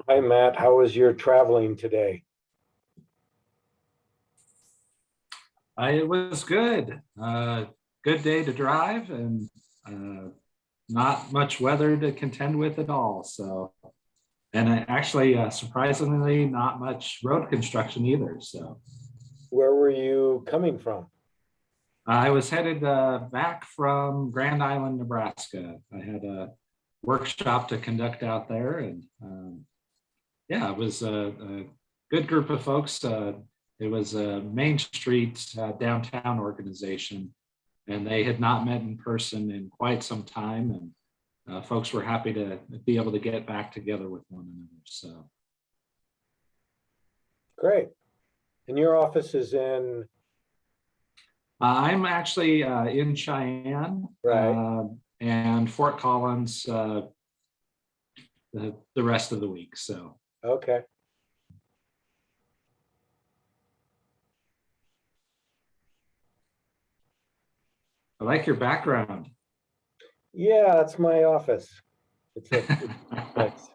Hi, Matt. How was your traveling today? It was good. Good day to drive and not much weather to contend with at all. So, and actually, surprisingly, not much road construction either. So, Where were you coming from? I was headed back from Grand Island, Nebraska. I had a workshop to conduct out there, and yeah, it was a good group of folks. It was a Main Street downtown organization, and they had not met in person in quite some time, and folks were happy to be able to get back together with one another. So Great. And your office is in, I'm actually in Cheyenne, right? and Fort Collins the rest of the week. So Okay. I like your background. Yeah, that's my office. It's nice.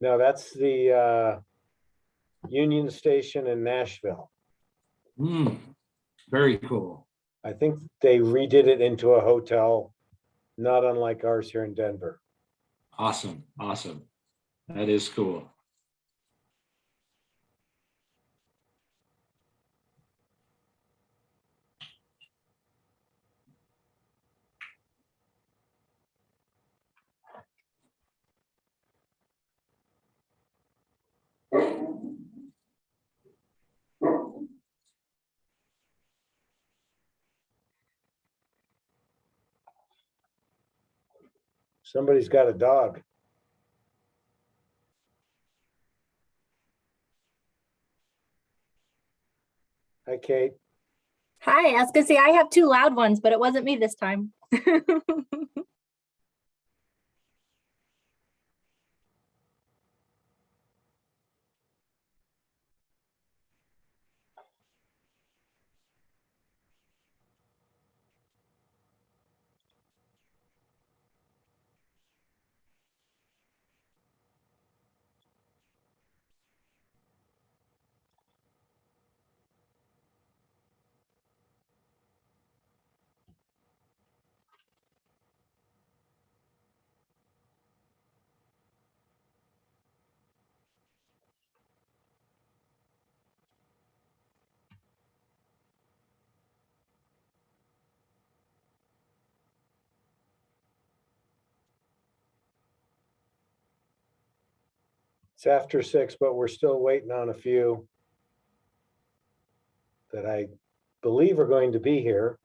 No, that's the Union Station in Nashville. Very cool. I think they redid it into a hotel, not unlike ours here in Denver. Awesome. Awesome. That is cool. Somebody's got a dog. Hi, Kate. Hi, I was gonna say I have two loud ones, but it wasn't me this time. It's after 6, but we're still waiting on a few that I believe are going to be here.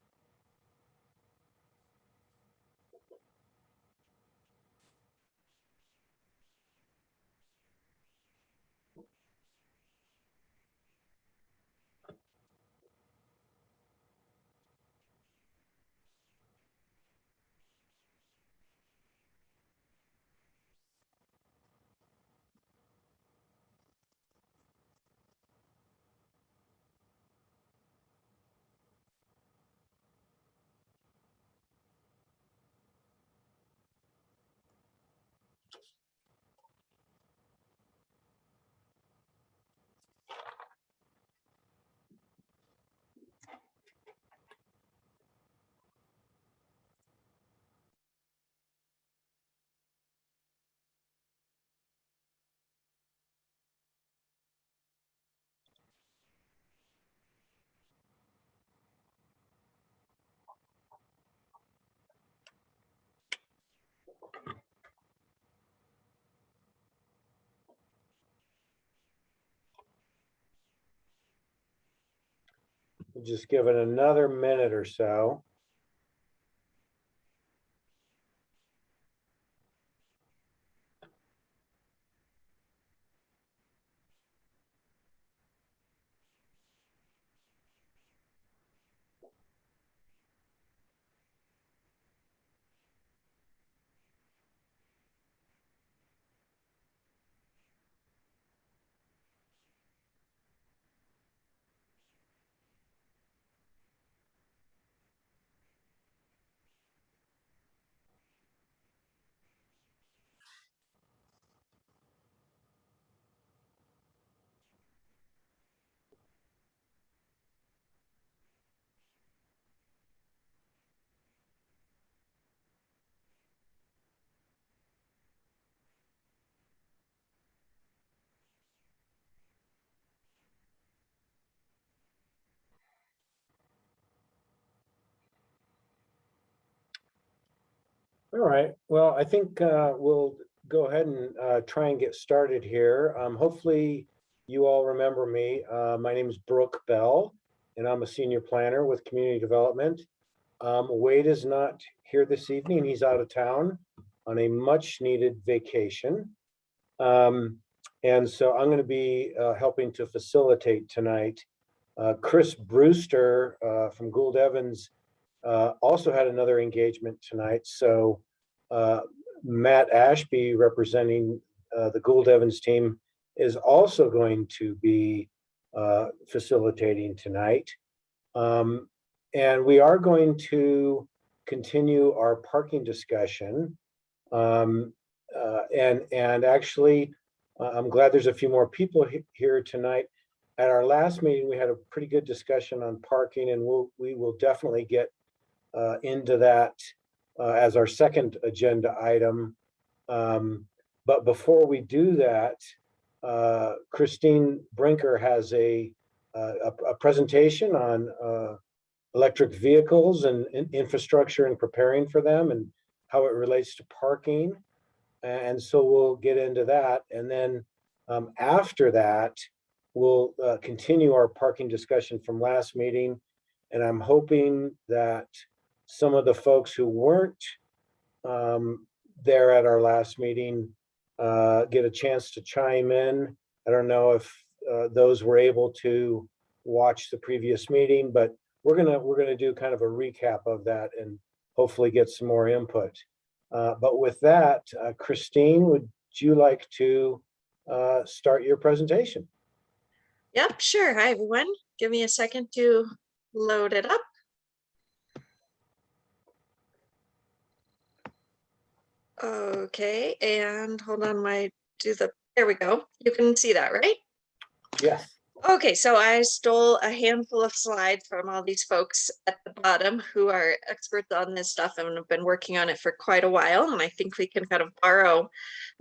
We'll just give it another minute or so. All right, well, I think we'll go ahead and try and get started here. Hopefully you all remember me. My name is Brooke Bell, and I'm a senior planner with community development. Wade is not here this evening. He's out of town on a much needed vacation. And so I'm going to be helping to facilitate tonight. Chris Brewster from Gould Evans also had another engagement tonight. So Matt Ashby, representing the Gould Evans team, is also going to be facilitating tonight. And we are going to continue our parking discussion. And actually, I'm glad there's a few more people here tonight. At our last meeting, we had a pretty good discussion on parking, and we will definitely get into that as our second agenda item. But before we do that, Christine Brinker has a presentation on electric vehicles and infrastructure and preparing for them and how it relates to parking. And so we'll get into that. And then after that, we'll continue our parking discussion from last meeting. And I'm hoping that some of the folks who weren't there at our last meeting get a chance to chime in. I don't know if those were able to watch the previous meeting, but we're gonna do kind of a recap of that and hopefully get some more input. But with that, Christine, would you like to start your presentation? Yep, sure. Hi, everyone. Give me a second to load it up. Okay, and hold on, there we go. You can see that, right? Yes. Okay, so I stole a handful of slides from all these folks at the bottom who are experts on this stuff and have been working on it for quite a while. And I think we can kind of borrow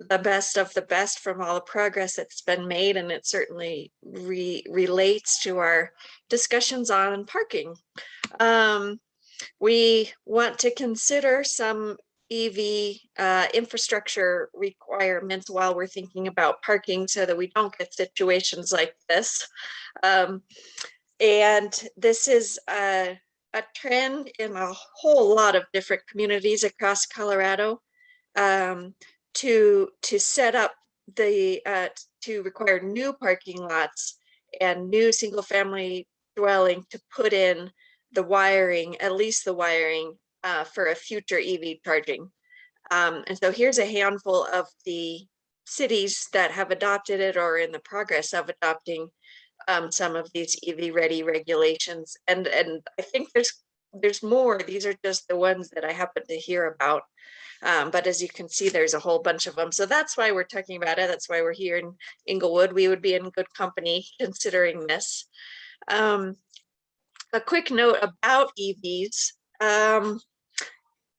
the best of the best from all the progress that's been made. And it certainly relates to our discussions on parking. We want to consider some EV infrastructure requirements while we're thinking about parking so that we don't get situations like this. And this is a trend in a whole lot of different communities across Colorado to set up to require new parking lots and new single family dwelling to put in the wiring, at least the wiring for a future EV charging. And so here's a handful of the cities that have adopted it or in the progress of adopting some of these EV ready regulations. And I think there's more. These are just the ones that I happen to hear about. But as you can see, there's a whole bunch of them. So that's why we're talking about it. That's why we're here in Inglewood. We would be in good company considering this. A quick note about EVs.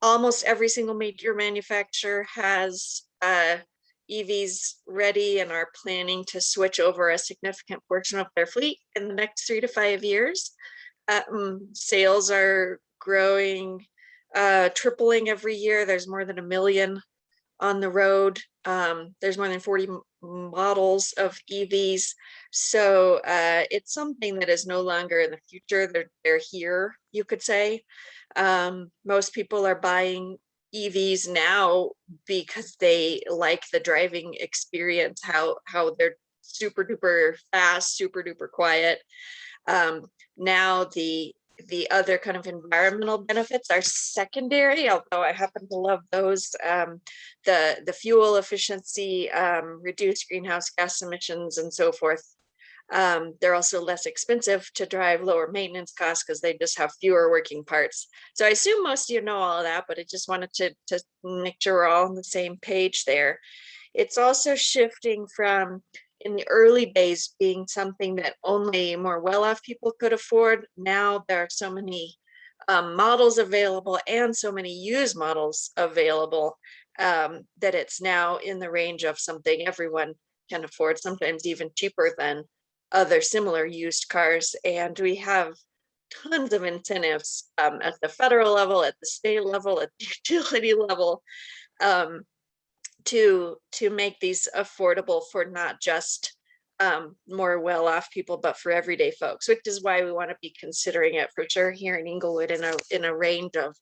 Almost every single major manufacturer has EVs ready and are planning to switch over a significant portion of their fleet in the next 3 to 5 years. Sales are growing, tripling every year. There's more than 1 million on the road. There's more than 40 models of EVs. So it's something that is no longer in the future. They're here, you could say. Most people are buying EVs now because they like the driving experience, how they're super duper fast, super duper quiet. Now the other kind of environmental benefits are secondary, although I happen to love those. The fuel efficiency, reduced greenhouse gas emissions, and so forth. They're also less expensive to drive, lower maintenance costs because they just have fewer working parts. So I assume most of you know all of that, but I just wanted to make sure we're all on the same page there. It's also shifting from, in the early days, being something that only more well-off people could afford. Now there are so many models available and so many used models available that it's now in the range of something everyone can afford, sometimes even cheaper than other similar used cars. And we have tons of incentives at the federal level, at the state level, at the utility level, to make these affordable for not just more well-off people, but for everyday folks, which is why we want to be considering it for sure here in Inglewood in a range of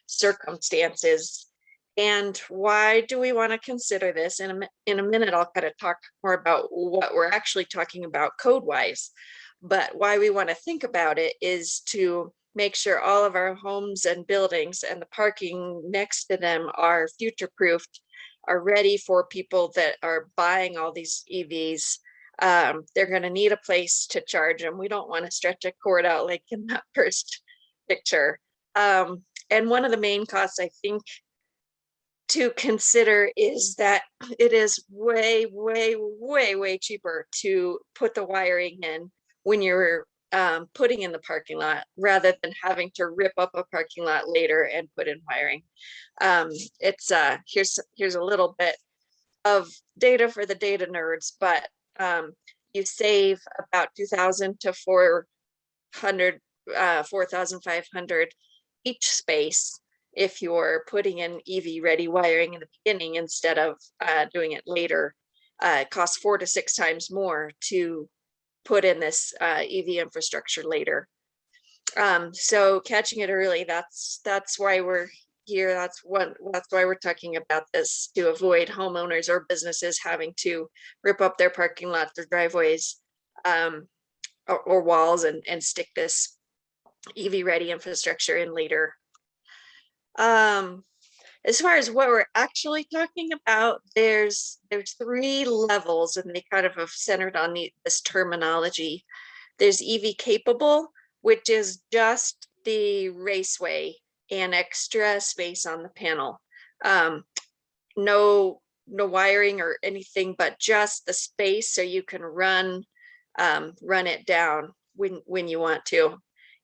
circumstances. And why do we want to consider this? In a minute, I'll kind of talk more about what we're actually talking about code-wise. But why we want to think about it is to make sure all of our homes and buildings and the parking next to them are future-proofed, are ready for people that are buying all these EVs. They're going to need a place to charge them. We don't want to stretch a cord out like in that first picture. And one of the main costs, I think, to consider is that it is way, way, way, way cheaper to put the wiring in when you're putting in the parking lot rather than having to rip up a parking lot later and put in wiring. It's here's a little bit of data for the data nerds, but you save about 2,000 to 4,500 each space if you're putting in EV ready wiring in the beginning instead of doing it later. It costs 4 to 6 times more to put in this EV infrastructure later. So catching it early, that's why we're here. That's why we're talking about this, to avoid homeowners or businesses having to rip up their parking lots or driveways or walls and stick this EV ready infrastructure in later. As far as what we're actually talking about, there's 3 levels, and they kind of have centered on this terminology. There's EV capable, which is just the raceway and extra space on the panel. No wiring or anything, but just the space so you can run it down when you want to.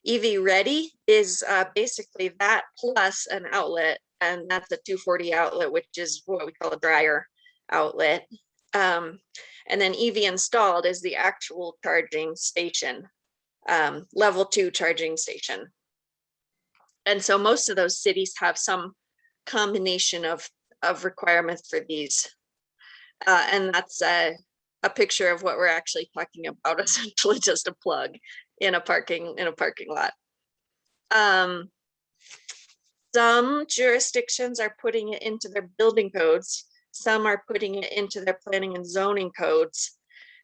EV ready is basically that plus an outlet, and that's a 240 outlet, which is what we call a dryer outlet. And then EV installed is the actual charging station, level 2 charging station. And so most of those cities have some combination of requirements for these. And that's a picture of what we're actually talking about, essentially just a plug in a parking lot. Some jurisdictions are putting it into their building codes. Some are putting it into their planning and zoning codes.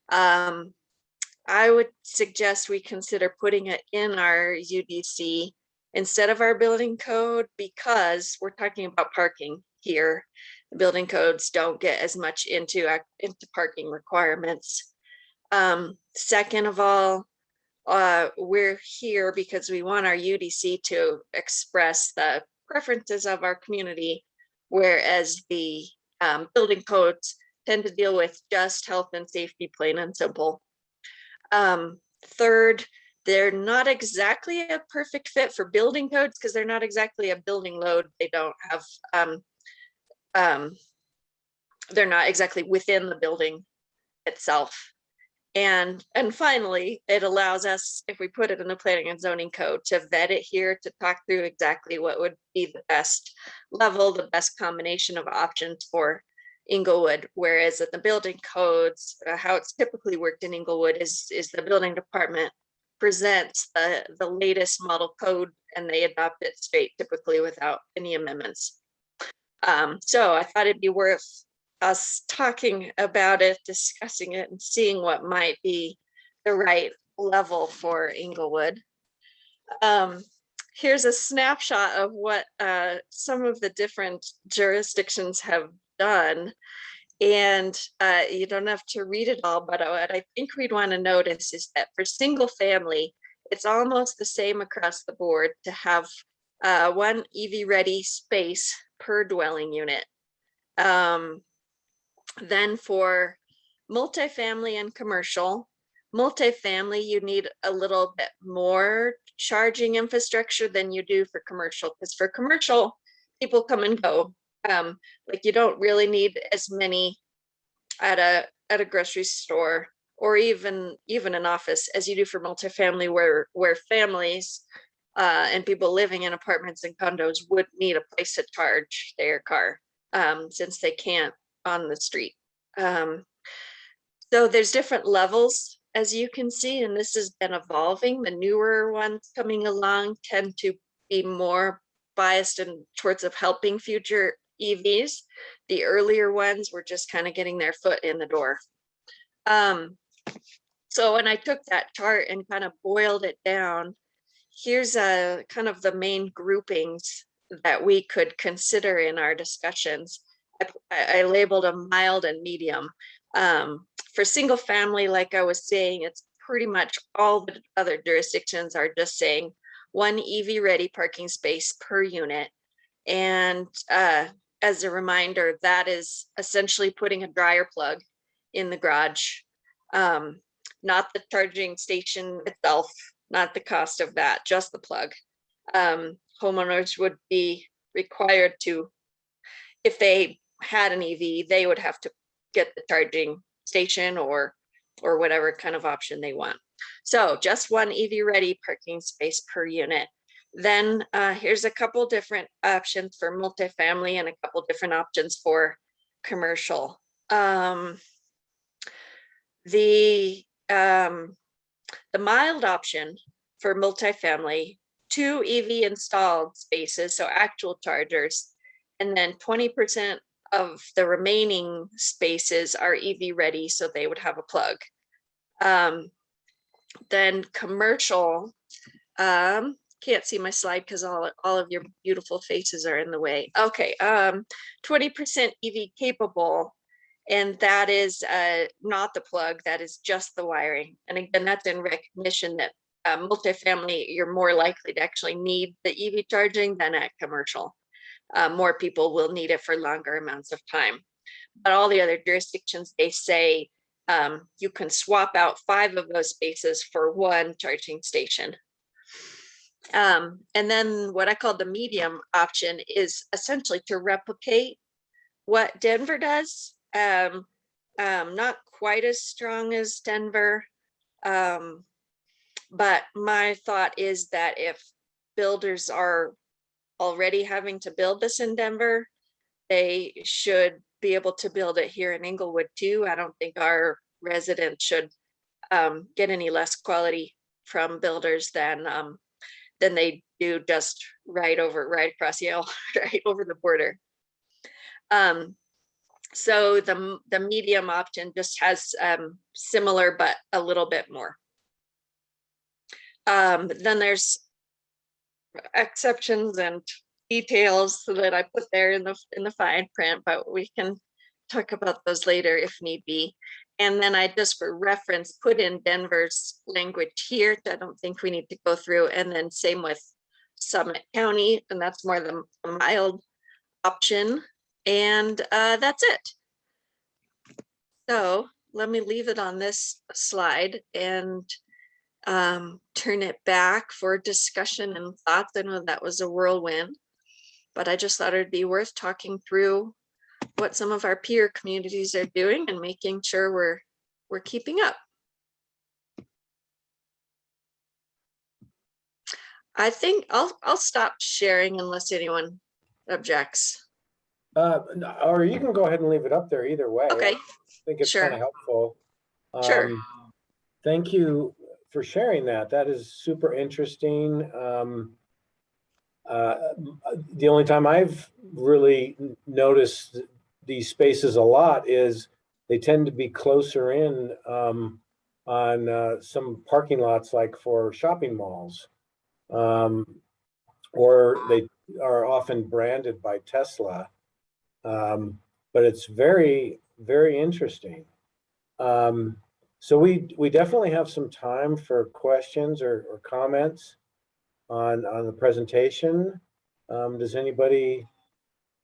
I would suggest we consider putting it in our UDC instead of our building code, because we're talking about parking here. The building codes don't get as much into parking requirements. Second of all, we're here because we want our UDC to express the preferences of our community, whereas the building codes tend to deal with just health and safety, plain and simple. Third, they're not exactly a perfect fit for building codes because they're not exactly a building load. They don't have, they're not exactly within the building itself. And finally, it allows us, if we put it in the planning and zoning code, to vet it here, to talk through exactly what would be the best level, the best combination of options for Inglewood. Whereas at the building codes, how it's typically worked in Inglewood is the building department presents the latest model code and they adopt it straight, typically without any amendments. So I thought it'd be worth us talking about it, discussing it, and seeing what might be the right level for Inglewood. Here's a snapshot of what some of the different jurisdictions have done. And you don't have to read it all, but what I think we'd want to notice is that for single family, it's almost the same across the board to have 1 EV ready space per dwelling unit. Then for multifamily and commercial, multifamily, you need a little bit more charging infrastructure than you do for commercial, because for commercial, people come and go. Like you don't really need as many at a grocery store or even an office, as you do for multifamily, where families and people living in apartments and condos would need a place to charge their car, since they can't on the street. So there's different levels, as you can see, and this has been evolving. The newer ones coming along tend to be more biased and towards of helping future EVs. The earlier ones were just kind of getting their foot in the door. So when I took that chart and kind of boiled it down, here's a kind of the main groupings that we could consider in our discussions. I labeled them mild and medium. For single family, like I was saying, it's pretty much all the other jurisdictions are just saying 1 EV ready parking space per unit. And as a reminder, that is essentially putting a dryer plug in the garage, not the charging station itself, not the cost of that, just the plug. Homeowners would be required to, if they had an EV, they would have to get the charging station or whatever kind of option they want. So just 1 EV ready parking space per unit. Then here's a couple different options for multifamily and a couple different options for commercial. The mild option for multifamily, 2 EV installed spaces, so actual chargers, and then 20% of the remaining spaces are EV ready, so they would have a plug. Then commercial, can't see my slide because all of your beautiful faces are in the way. Okay, 20% EV capable, and that is not the plug, that is just the wiring. And again, that's in recognition that multifamily, you're more likely to actually need the EV charging than at commercial. More people will need it for longer amounts of time. But all the other jurisdictions, they say you can swap out 5 of those spaces for 1 charging station. And then what I call the medium option is essentially to replicate what Denver does. Not quite as strong as Denver. But my thought is that if builders are already having to build this in Denver, they should be able to build it here in Inglewood too. I don't think our residents should get any less quality from builders than they do just right across Yale, right over the border. So the medium option just has similar, but a little bit more. Then there's exceptions and details that I put there in the fine print, but we can talk about those later if need be. And then I just for reference put in Denver's language here. I don't think we need to go through. And then same with Summit County, and that's more the mild option. And that's it. So let me leave it on this slide and turn it back for discussion and thoughts. I know that was a whirlwind, but I just thought it'd be worth talking through what some of our peer communities are doing and making sure we're keeping up. I think I'll stop sharing unless anyone objects. Or you can go ahead and leave it up there either way. Okay. I think it's Sure. kind of helpful. Sure. Thank you for sharing that. That is super interesting. The only time I've really noticed these spaces a lot is they tend to be closer in on some parking lots, like for shopping malls, or they are often branded by Tesla. But it's very, very interesting. So we definitely have some time for questions or comments on the presentation. Does anybody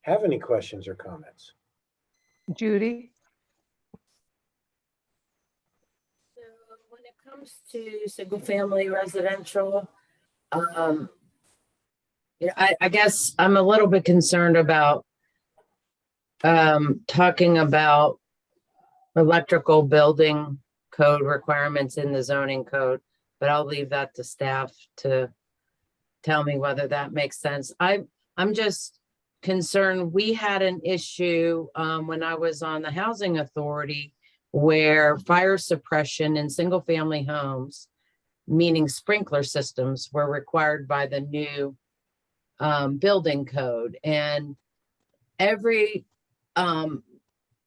have any questions or comments? Judy? So when it comes to single family residential, I guess I'm a little bit concerned about talking about electrical building code requirements in the zoning code, but I'll leave that to staff to tell me whether that makes sense. I'm just concerned. We had an issue when I was on the housing authority where fire suppression in single family homes, meaning sprinkler systems, were required by the new building code. And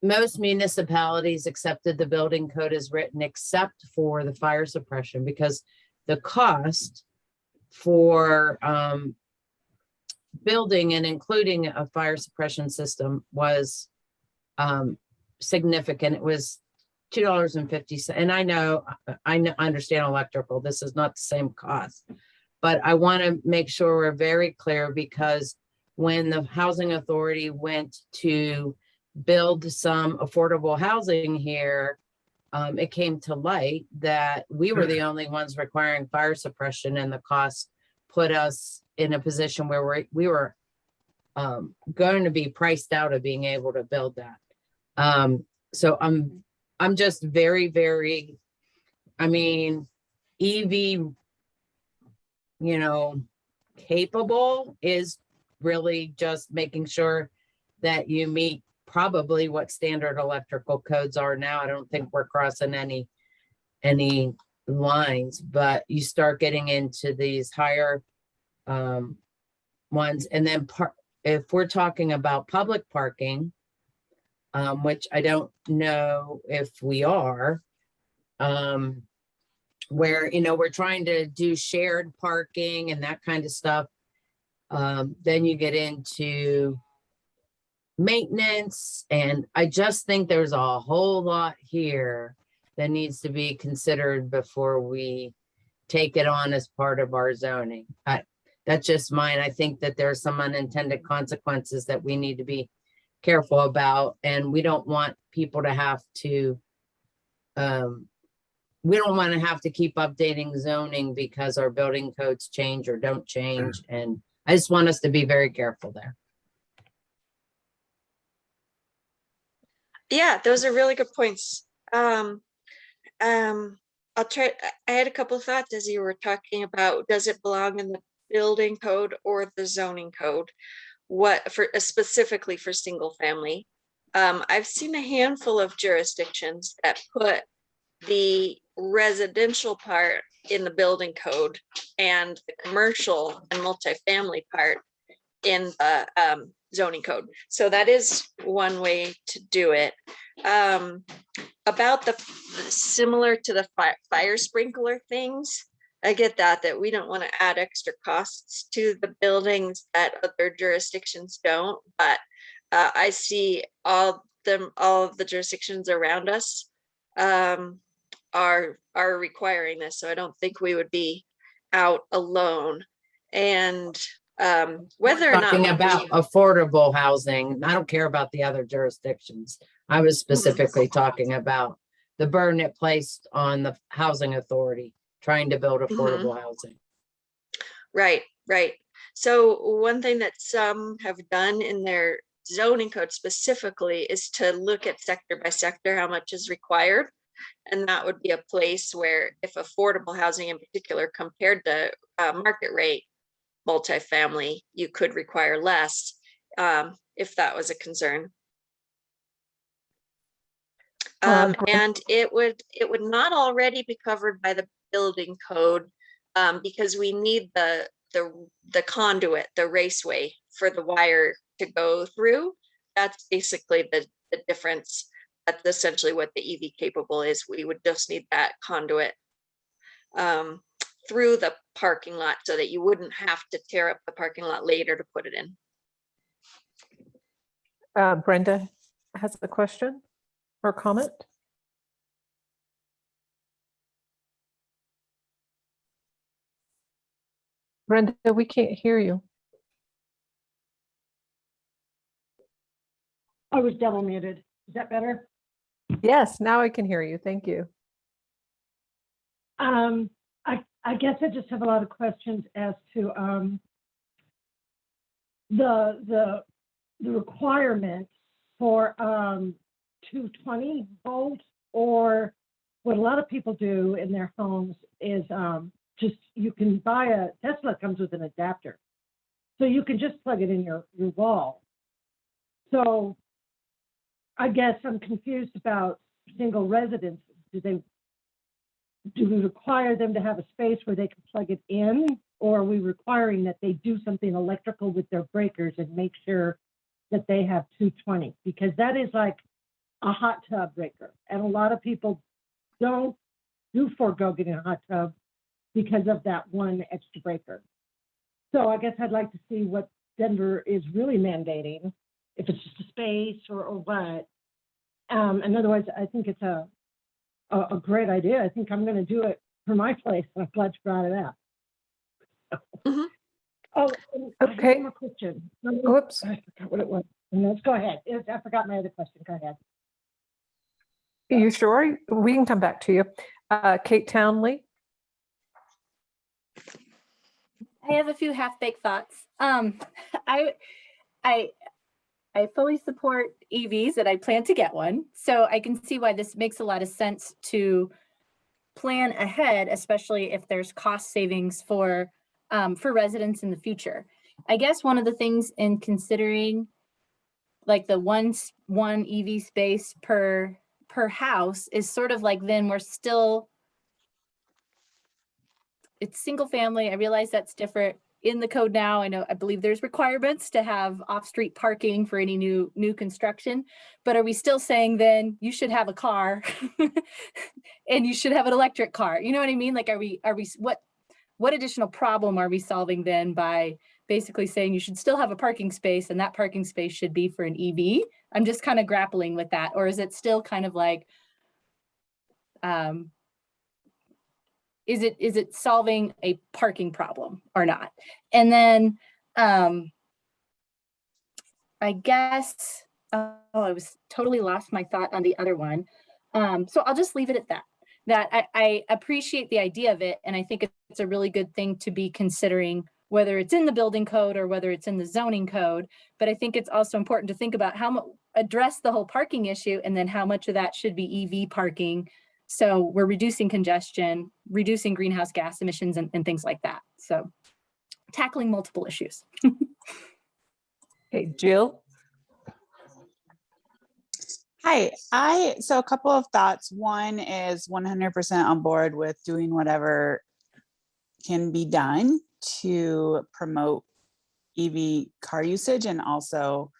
most municipalities accepted the building code as written, except for the fire suppression, because the cost for building and including a fire suppression system was significant. It was $2.50. And I understand electrical. This is not the same cost, but I want to make sure we're very clear, because when the housing authority went to build some affordable housing here, it came to light that we were the only ones requiring fire suppression, and the cost put us in a position where we were going to be priced out of being able to build that. So I'm just very, very, I mean, EV, capable is really just making sure that you meet probably what standard electrical codes are now. I don't think we're crossing any lines, but you start getting into these higher ones. And then if we're talking about public parking, which I don't know if we are, where, we're trying to do shared parking and that kind of stuff. Then you get into maintenance. And I just think there's a whole lot here that needs to be considered before we take it on as part of our zoning. That's just mine. I think that there are some unintended consequences that we need to be careful about, and we don't want people to have to, we don't want to have to keep updating zoning because our building codes change or don't change. And I just want us to be very careful there. Yeah, those are really good points. I'll try. I had a couple of thoughts as you were talking about, does it belong in the building code or the zoning code? What for specifically for single family? I've seen a handful of jurisdictions that put the residential part in the building code and the commercial and multifamily part in the zoning code. So that is one way to do it. About the similar to the fire sprinkler things, I get that we don't want to add extra costs to the buildings that other jurisdictions don't, but I see all of the jurisdictions around us are requiring this, so I don't think we would be out alone. And whether or not Talking about affordable housing, I don't care about the other jurisdictions. I was specifically talking about the burden it placed on the housing authority trying to build affordable housing. Right. So one thing that some have done in their zoning code specifically is to look at sector by sector how much is required. And that would be a place where if affordable housing in particular compared to market rate multifamily, you could require less if that was a concern. And it would not already be covered by the building code because we need the conduit, the raceway for the wire to go through. That's basically the difference. That's essentially what the EV capable is. We would just need that conduit through the parking lot so that you wouldn't have to tear up the parking lot later to put it in. Brenda has a question or comment. Brenda, we can't hear you. I was double muted. Is that better? Yes, now I can hear you. Thank you. I guess I just have a lot of questions as to the requirement for 220 volt or what a lot of people do in their homes is just, you can buy a Tesla comes with an adapter. So you can just plug it in your wall. So I guess I'm confused about single residents. Do we require them to have a space where they can plug it in? Or are we requiring that they do something electrical with their breakers and make sure that they have 220? Because that is like a hot tub breaker. And a lot of people do forego getting a hot tub because of that one extra breaker. So I guess I'd like to see what Denver is really mandating, if it's just a space or what. And otherwise, I think it's a great idea. I think I'm going to do it for my place. I'm glad you brought it up. Mhm. Oh, I have Okay. one more question. Whoops. I forgot what it was. Let's go ahead. I forgot my other question. Go ahead. Are you sure? We can come back to you. Kate Townley. I have a few half-baked thoughts. I fully support EVs and I plan to get one. So I can see why this makes a lot of sense to plan ahead, especially if there's cost savings for residents in the future. I guess one of the things in considering like the one EV space per house is sort of like, then we're still, it's single family. I realize that's different in the code now. I believe there's requirements to have off-street parking for any new construction, but are we still saying then you should have a car and you should have an electric car? You know what I mean? Like, what additional problem are we solving then by basically saying you should still have a parking space and that parking space should be for an EV? I'm just kind of grappling with that. Or is it still kind of like, is it solving a parking problem or not? And then I guess, I was totally lost my thought on the other one. So I'll just leave it at that I appreciate the idea of it. And I think it's a really good thing to be considering, whether it's in the building code or whether it's in the zoning code. But I think it's also important to think about how much, address the whole parking issue, and then how much of that should be EV parking. So we're reducing congestion, reducing greenhouse gas emissions and things like that. So tackling multiple issues. Okay, Jill. Hi, so a couple of thoughts. One is 100% on board with doing whatever can be done to promote EV car usage, and also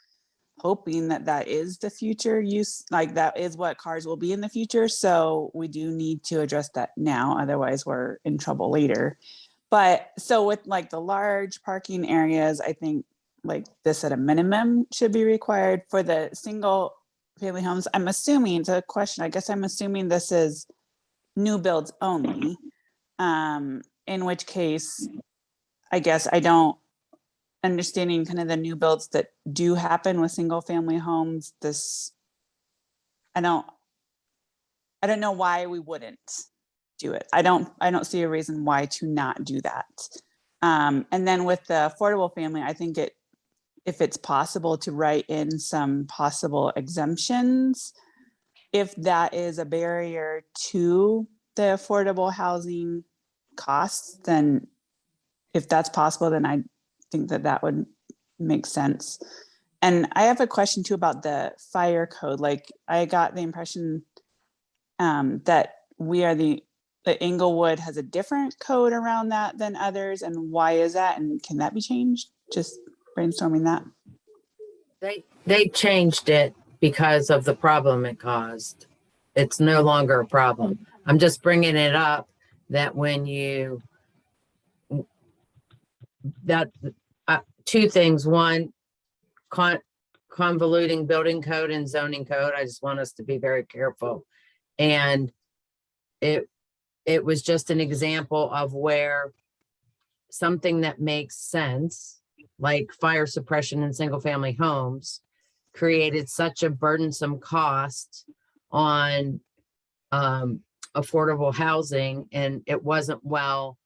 hoping that that is the future use, like that is what cars will be in the future. So we do need to address that now, otherwise we're in trouble later. But so with like the large parking areas, I think like this at a minimum should be required. For the single family homes, I'm assuming, it's a question, I guess I'm assuming this is new builds only, in which case I guess I don't, understanding kind of the new builds that do happen with single family homes, this, I don't know why we wouldn't do it. I don't see a reason why to not do that. And then with the affordable family, I think if it's possible to write in some possible exemptions, if that is a barrier to the affordable housing costs, then if that's possible, then I think that would make sense. And I have a question too about the fire code. Like I got the impression that that Inglewood has a different code around that than others. And why is that? And can that be changed? Just brainstorming that. They changed it because of the problem it caused. It's no longer a problem. I'm just bringing it up that when you, two things. One, convoluting building code and zoning code. I just want us to be very careful. And it was just an example of where something that makes sense, like fire suppression in single family homes, created such a burdensome cost on affordable housing, and it wasn't well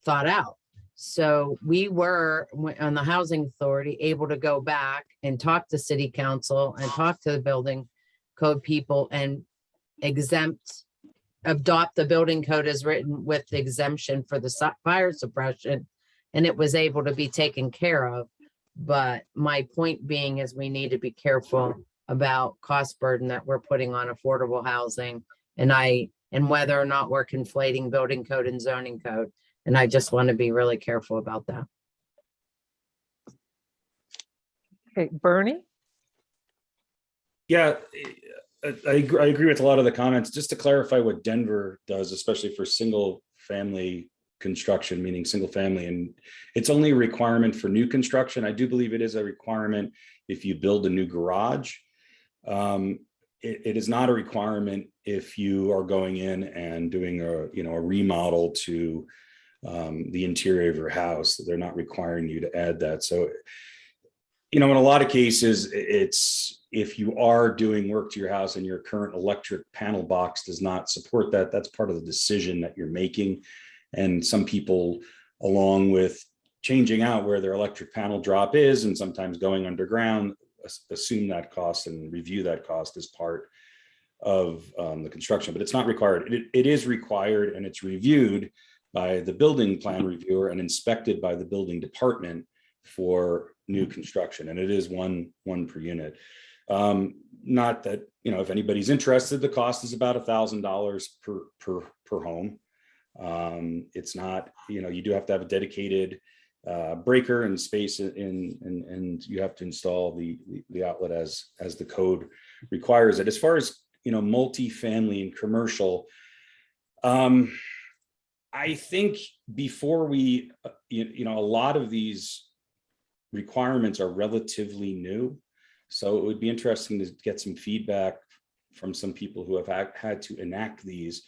thought out. So we were, on the housing authority, able to go back and talk to city council and talk to the building code people and exempt adopt the building code as written with the exemption for the fire suppression, and it was able to be taken care of. But my point being is we need to be careful about cost burden that we're putting on affordable housing, and whether or not we're conflating building code and zoning code. And I just want to be really careful about that. Okay, Bernie? Yeah, I agree with a lot of the comments. Just to clarify what Denver does, especially for single family construction, meaning single family, and it's only a requirement for new construction. I do believe it is a requirement if you build a new garage. It is not a requirement if you are going in and doing a remodel to the interior of your house. They're not requiring you to add that. So, in a lot of cases, it's if you are doing work to your house and your current electric panel box does not support that, that's part of the decision that you're making. And some people, along with changing out where their electric panel drop is and sometimes going underground, assume that cost and review that cost as part of the construction, but it's not required. It is required, and it's reviewed by the building plan reviewer and inspected by the building department for new construction, and it is one per unit. Not that, if anybody's interested, the cost is about $1,000 per home. It's not, you do have to have a dedicated breaker and space and you have to install the outlet as the code requires it. As far as multifamily and commercial, I think before we a lot of these requirements are relatively new, so it would be interesting to get some feedback from some people who have had to enact these,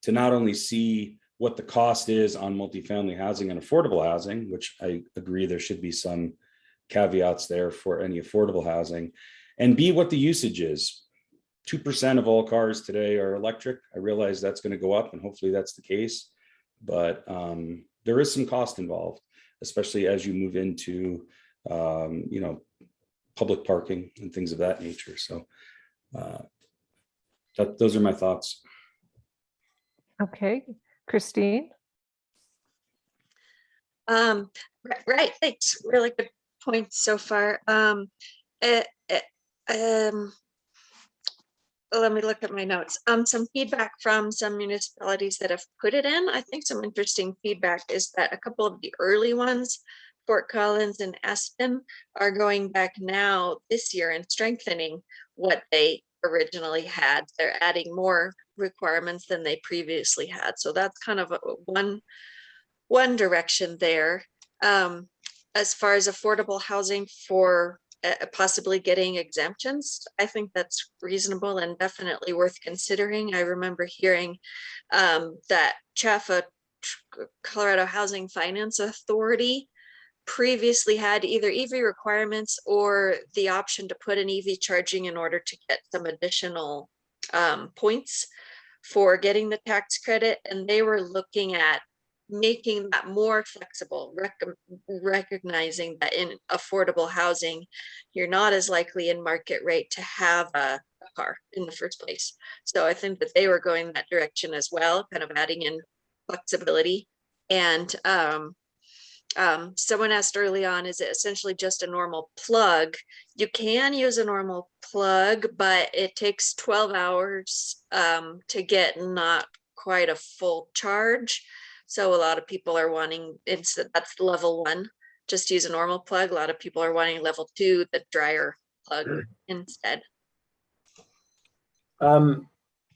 to not only see what the cost is on multifamily housing and affordable housing, which I agree there should be some caveats there for any affordable housing, and B, what the usage is. 2% of all cars today are electric. I realize that's going to go up, and hopefully that's the case, but there is some cost involved, especially as you move into public parking and things of that nature. So those are my thoughts. Okay, Christine? Right, thanks. Really good points so far. Let me look at my notes. Some feedback from some municipalities that have put it in. I think some interesting feedback is that a couple of the early ones, Fort Collins and Aspen, are going back now this year and strengthening what they originally had. They're adding more requirements than they previously had. So that's kind of one direction there. As far as affordable housing for possibly getting exemptions, I think that's reasonable and definitely worth considering. I remember hearing that CHFA, Colorado Housing Finance Authority, previously had either EV requirements or the option to put an EV charging in order to get some additional points for getting the tax credit. And they were looking at making that more flexible, recognizing that in affordable housing, you're not as likely in market rate to have a car in the first place. So I think that they were going that direction as well, kind of adding in flexibility. And someone asked early on, is it essentially just a normal plug? You can use a normal plug, but it takes 12 hours to get not quite a full charge. So a lot of people are wanting, that's level 1, just use a normal plug. A lot of people are wanting level 2, the dryer plug instead.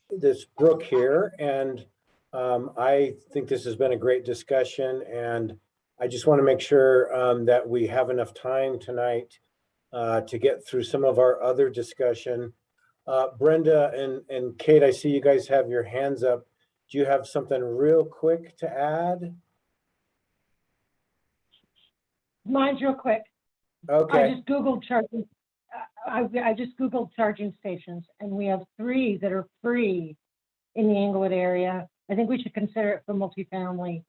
This Brooke here, and I think this has been a great discussion, and I just want to make sure that we have enough time tonight to get through some of our other discussion. Brenda and Kate, I see you guys have your hands up. Do you have something real quick to add? Mine's real quick. Okay. I just Googled charging. I just Googled charging stations, and we have 3 that are free in the Englewood area. I think we should consider it for multifamily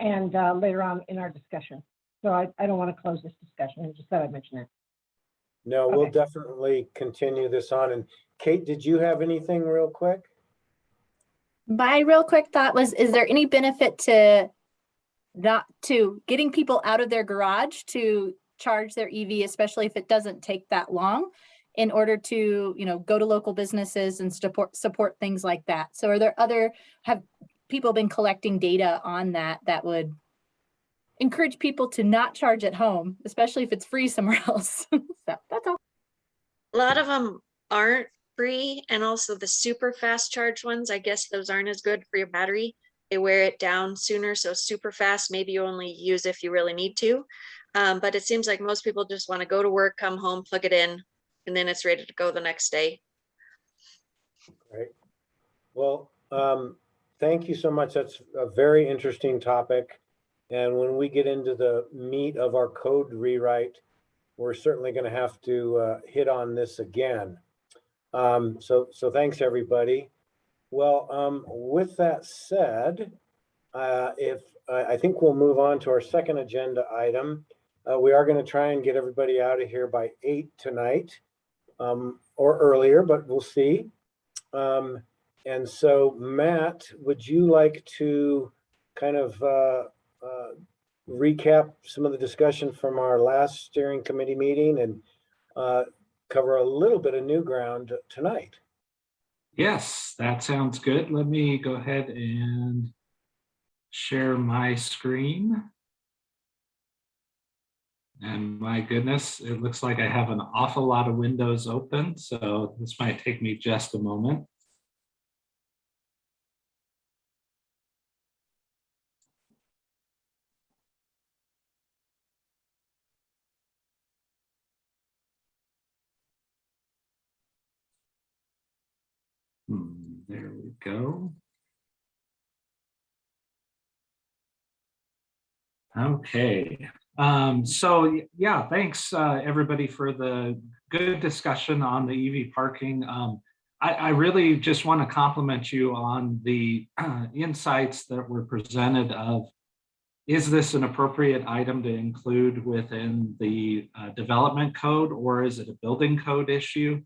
and later on in our discussion. So I don't want to close this discussion. I just thought I'd mention it. No, we'll definitely continue this on. And Kate, did you have anything real quick? My real quick thought was, is there any benefit to not to getting people out of their garage to charge their EV, especially if it doesn't take that long, in order to, go to local businesses and support things like that? So are there have people been collecting data on that would encourage people to not charge at home, especially if it's free somewhere else? So that's all. A lot of them aren't free, and also the super fast charge ones, I guess those aren't as good for your battery. They wear it down sooner, so super fast, maybe you only use if you really need to. But it seems like most people just want to go to work, come home, plug it in, and then it's ready to go the next day. Right. Well, thank you so much. That's a very interesting topic. And when we get into the meat of our code rewrite, we're certainly going to have to hit on this again. So thanks, everybody. Well, with that said, I think we'll move on to our second agenda item. We are going to try and get everybody out of here by 8 tonight, or earlier, but we'll see. And so, Matt, would you like to kind of recap some of the discussion from our last steering committee meeting and cover a little bit of new ground tonight? Yes, that sounds good. Let me go ahead and share my screen. And my goodness, it looks like I have an awful lot of windows open, so this might take me just a moment. There we go. Okay. So yeah, thanks everybody for the good discussion on the EV parking. I really just want to compliment you on the insights that were presented of, is this an appropriate item to include within the development code, or is it a building code issue?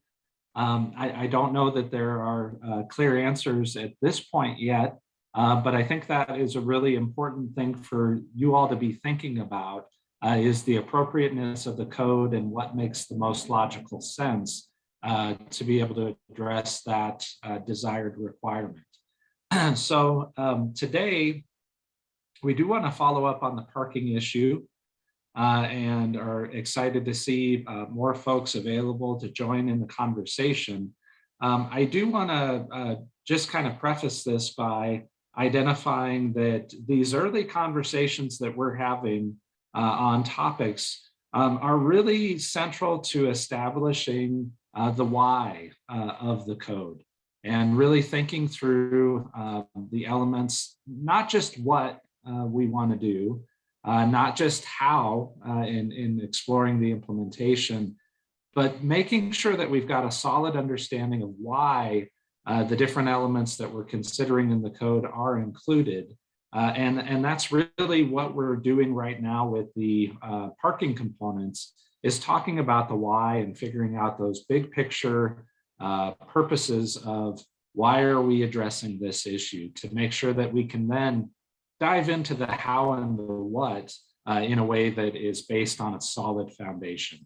I don't know that there are clear answers at this point yet, but I think that is a really important thing for you all to be thinking about, is the appropriateness of the code and what makes the most logical sense to be able to address that desired requirement. So today, we do want to follow up on the parking issue and are excited to see more folks available to join in the conversation. I do want to just kind of preface this by identifying that these early conversations that we're having on topics are really central to establishing the why of the code, and really thinking through the elements, not just what we want to do, not just how in exploring the implementation, but making sure that we've got a solid understanding of why the different elements that we're considering in the code are included. And that's really what we're doing right now with the parking components, is talking about the why and figuring out those big picture purposes of why are we addressing this issue, to make sure that we can then dive into the how and the what in a way that is based on a solid foundation.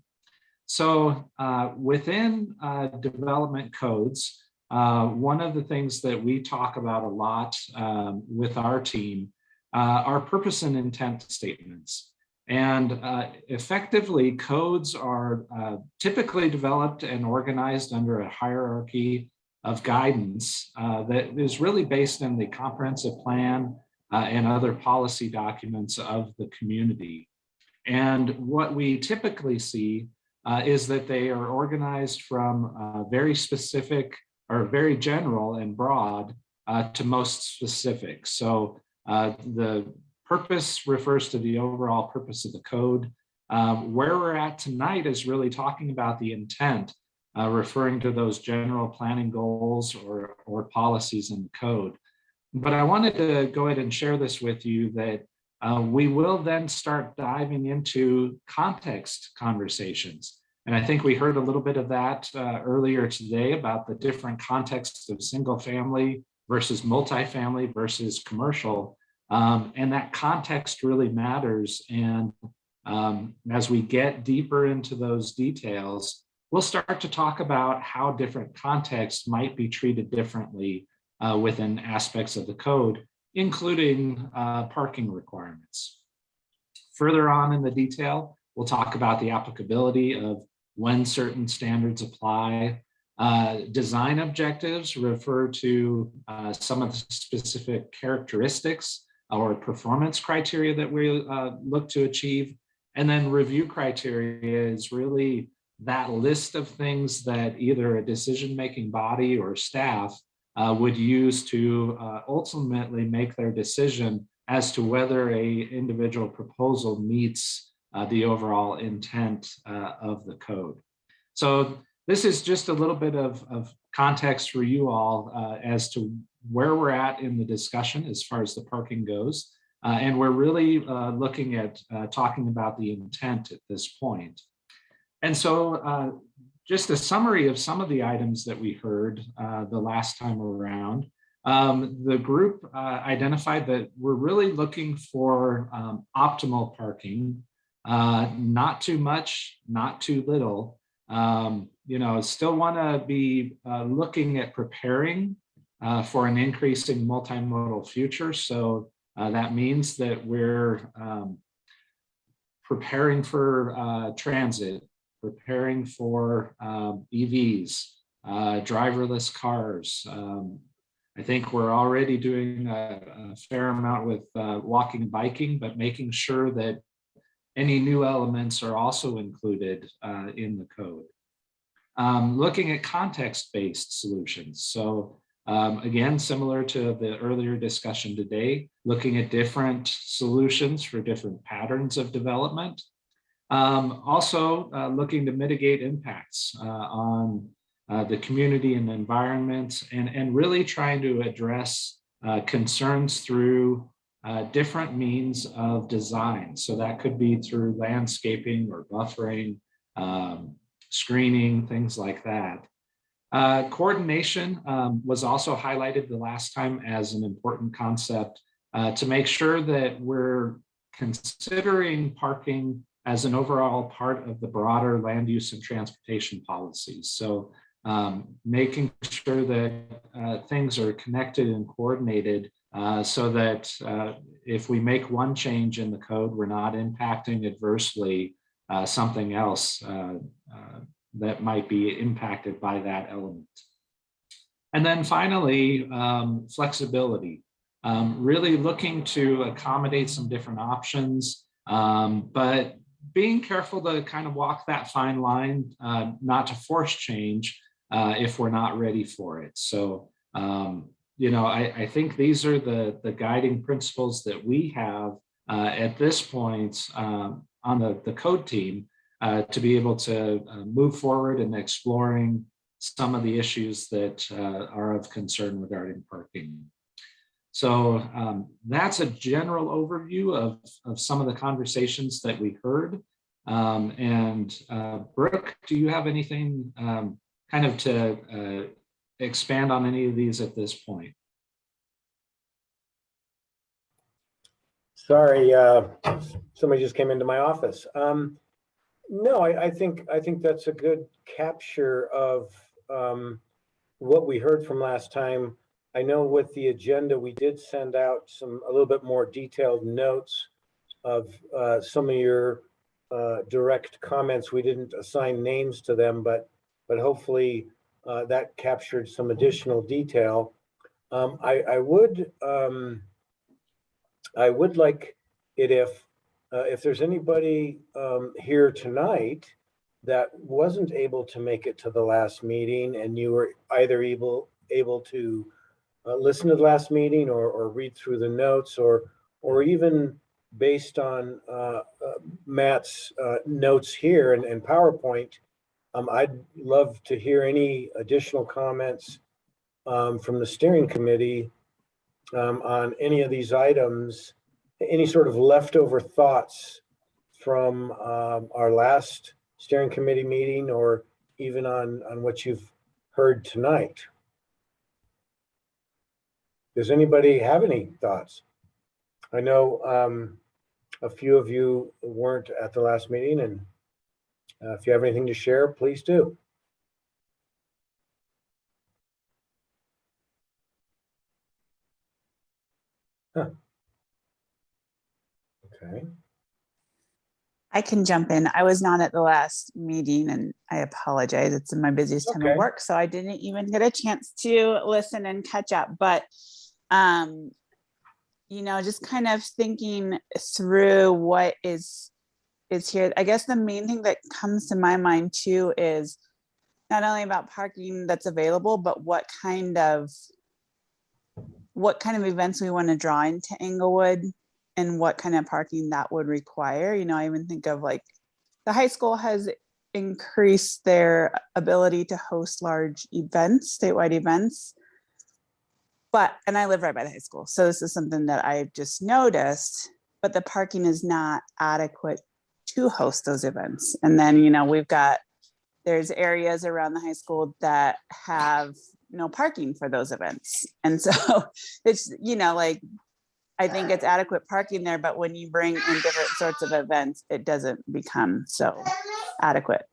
So within development codes, one of the things that we talk about a lot with our team are purpose and intent statements. And effectively, codes are typically developed and organized under a hierarchy of guidance that is really based in the comprehensive plan and other policy documents of the community. And what we typically see is that they are organized from very specific or very general and broad to most specific. So the purpose refers to the overall purpose of the code. Where we're at tonight is really talking about the intent, referring to those general planning goals or policies in the code. But I wanted to go ahead and share this with you, that we will then start diving into context conversations. And I think we heard a little bit of that earlier today about the different contexts of single family versus multifamily versus commercial. And that context really matters. And as we get deeper into those details, we'll start to talk about how different contexts might be treated differently within aspects of the code, including parking requirements. Further on in the detail, we'll talk about the applicability of when certain standards apply. Design objectives refer to some of the specific characteristics or performance criteria that we look to achieve. And then review criteria is really that list of things that either a decision-making body or staff would use to ultimately make their decision as to whether a individual proposal meets the overall intent of the code. So this is just a little bit of context for you all as to where we're at in the discussion as far as the parking goes. And we're really looking at talking about the intent at this point. And so just a summary of some of the items that we heard the last time around. The group identified that we're really looking for optimal parking, not too much, not too little. Still want to be looking at preparing for an increasing multimodal future. So that means that we're preparing for transit, preparing for EVs, driverless cars. I think we're already doing a fair amount with walking and biking, but making sure that any new elements are also included in the code. Looking at context-based solutions. So again, similar to the earlier discussion today, looking at different solutions for different patterns of development. Also looking to mitigate impacts on the community and the environment, and really trying to address concerns through different means of design. So that could be through landscaping or buffering, screening, things like that. Coordination was also highlighted the last time as an important concept to make sure that we're considering parking as an overall part of the broader land use and transportation policies. So making sure that things are connected and coordinated so that if we make one change in the code, we're not impacting adversely something else that might be impacted by that element. And then finally, flexibility. Really looking to accommodate some different options, but being careful to kind of walk that fine line, not to force change if we're not ready for it. So, I think these are the guiding principles that we have at this point on the code team to be able to move forward in exploring some of the issues that are of concern regarding parking. So that's a general overview of some of the conversations that we heard. Brooke, do you have anything kind of to expand on any of these at this point? Sorry, somebody just came into my office. No, I think that's a good capture of what we heard from last time. I know with the agenda, we did send out a little bit more detailed notes of some of your direct comments. We didn't assign names to them, but hopefully that captured some additional detail. I would like it if there's anybody here tonight that wasn't able to make it to the last meeting, and you were either able to listen to the last meeting or read through the notes, or even based on Matt's notes here and PowerPoint, I'd love to hear any additional comments from the steering committee on any of these items, any sort of leftover thoughts from our last steering committee meeting, or even on what you've heard tonight. Does anybody have any thoughts? I know a few of you weren't at the last meeting, and if you have anything to share, please do. Huh. Okay. I can jump in. I was not at the last meeting and I apologize. It's in my busiest time Okay. of work, so I didn't even get a chance to listen and catch up. But just kind of thinking through what is here. I guess the main thing that comes to my mind too is not only about parking that's available, but what kind of events we want to draw into Englewood and what kind of parking that would require. I even think of like the high school has increased their ability to host large events, statewide events. And I live right by the high school. So this is something that I've just noticed, but the parking is not adequate to host those events. And then, there's areas around the high school that have no parking for those events. And so it's, I think it's adequate parking there, but when you bring in different sorts of events, it doesn't become so adequate.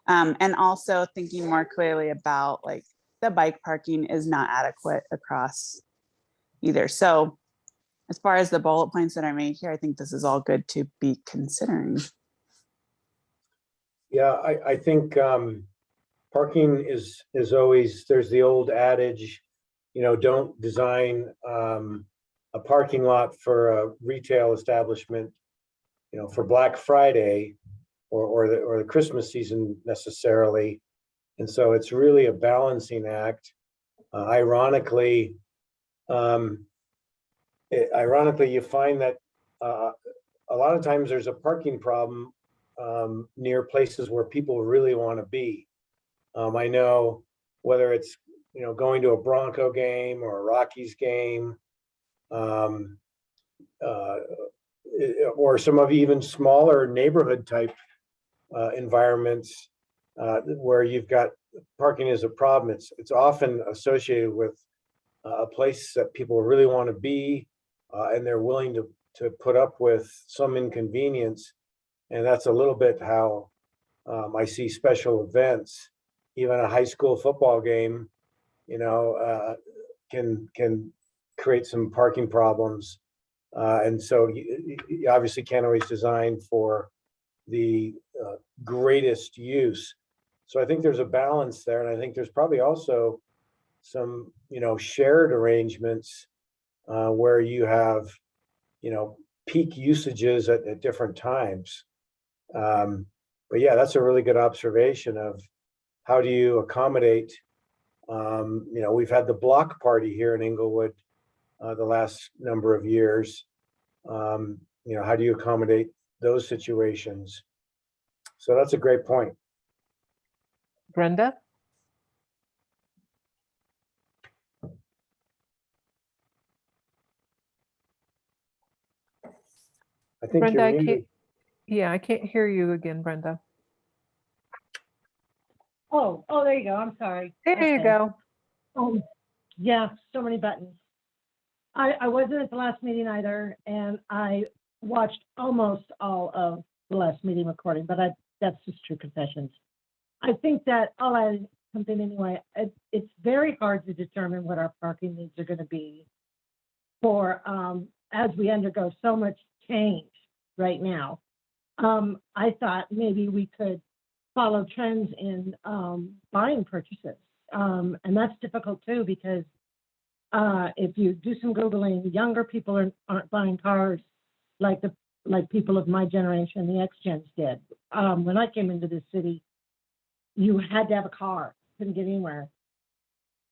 And also thinking more clearly about like the bike parking is not adequate across either. So as far as the bullet points that I made here, I think this is all good to be considering. Yeah, I think parking is always, there's the old adage, don't design a parking lot for a retail establishment, for Black Friday or the Christmas season necessarily. And so it's really a balancing act. Ironically, you find that a lot of times there's a parking problem near places where people really want to be. I know whether it's going to a Bronco game or a Rockies game, or some of even smaller neighborhood type environments where you've got parking is a problem. It's often associated with a place that people really want to be, and they're willing to put up with some inconvenience. And that's a little bit how I see special events. Even a high school football game, can create some parking problems. And so you obviously can't always design for the greatest use. So I think there's a balance there. And I think there's probably also some, shared arrangements where you have, peak usages at different times. But yeah, that's a really good observation of how do you accommodate, we've had the block party here in Englewood the last number of years. How do you accommodate those situations? So that's a great point. Brenda? I think Brenda, you're I muted. I can't hear you again, Brenda. Oh, there you go. I'm sorry. There you Okay. go. Yeah, so many buttons. I wasn't at the last meeting either, and I watched almost all of the last meeting recording, but that's just true confessions. I think that I'll add something anyway. It's very hard to determine what our parking needs are going to be for as we undergo so much change right now. I thought maybe we could follow trends in buying purchases. And that's difficult too, because if you do some Googling, younger people aren't buying cars like people of my generation, the X-Gens did. When I came into this city, you had to have a car, couldn't get anywhere.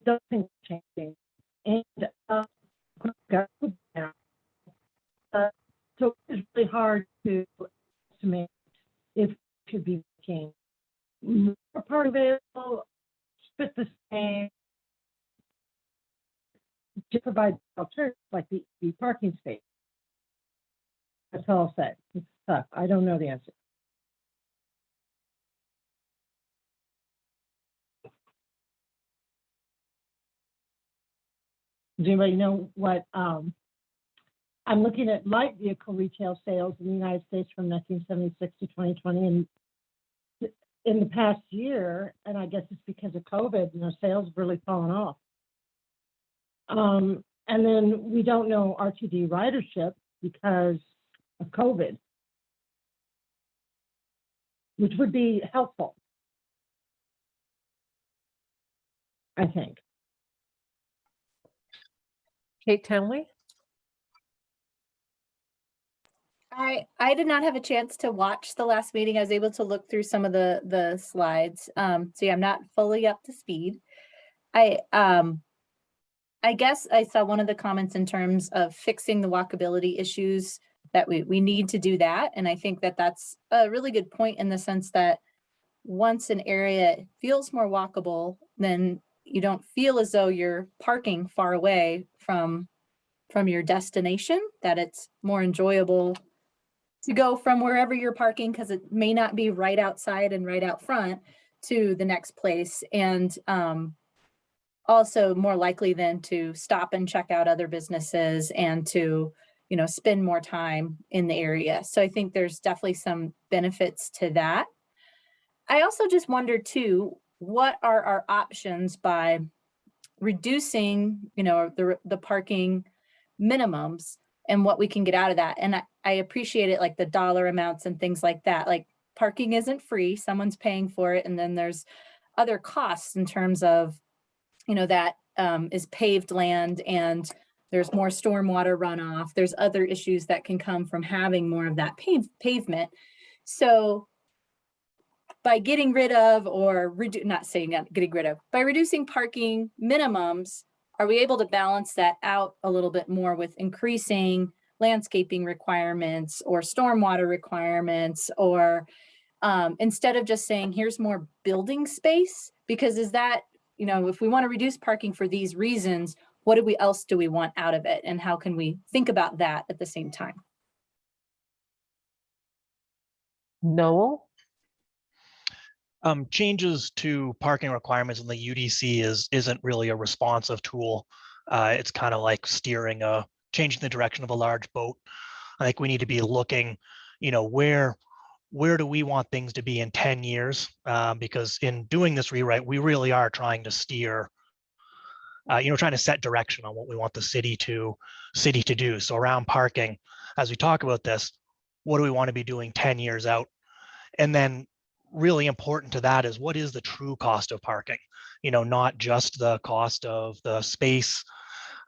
Those things are changing. And so it's really hard to estimate if it should be making more part available, split the same, to provide alternatives like the parking space. That's all I'll say. It's tough. I don't know the answer. Does anybody know what, I'm looking at light vehicle retail sales in the United States from 1976 to 2020, and in the past year, and I guess it's because of COVID, sales have really fallen off. And then we don't know RTD ridership because of COVID, which would be helpful, I think. Kate Townley? I did not have a chance to watch the last meeting. I was able to look through some of the slides. So yeah, I'm not fully up to speed. I guess I saw one of the comments in terms of fixing the walkability issues, that we need to do that. And I think that that's a really good point, in the sense that once an area feels more walkable, then you don't feel as though you're parking far away from your destination, that it's more enjoyable to go from wherever you're parking, because it may not be right outside and right out front, to the next place. And also more likely then to stop and check out other businesses, and to, spend more time in the area. So I think there's definitely some benefits to that. I also just wonder too, what are our options by reducing, the parking minimums, and what we can get out of that. And I appreciate it, like the dollar amounts and things like that. Like, parking isn't free, someone's paying for it. And then there's other costs in terms of, that is paved land, and there's more stormwater runoff. There's other issues that can come from having more of that pavement. So by getting rid of, or by reducing parking minimums, are we able to balance that out a little bit more with increasing landscaping requirements or stormwater requirements, or instead of just saying, here's more building space? Because is that, if we want to reduce parking for these reasons, what else do we want out of it? And how can we think about that at the same time? Noel? Changes to parking requirements in the UDC isn't really a responsive tool. It's kind of like changing the direction of a large boat. I think we need to be looking, where do we want things to be in 10 years? Because in doing this rewrite, we really are trying to steer, trying to set direction on what we want the city to do. So around parking, as we talk about this, what do we want to be doing 10 years out? And then really important to that is, what is the true cost of parking? Not just the cost of the space,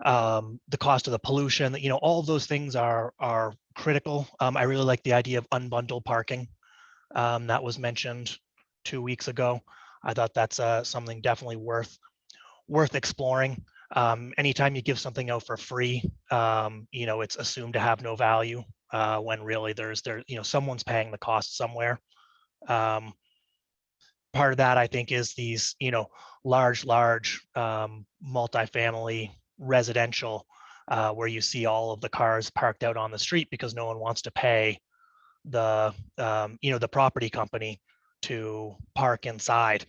the cost of the pollution, all of those things are critical. I really like the idea of unbundled parking that was mentioned 2 weeks ago. I thought that's something definitely worth exploring. Anytime you give something out for free, it's assumed to have no value, when really there's someone's paying the cost somewhere. Part of that, I think, is these, large multifamily residential, where you see all of the cars parked out on the street because no one wants to pay the property company to park inside.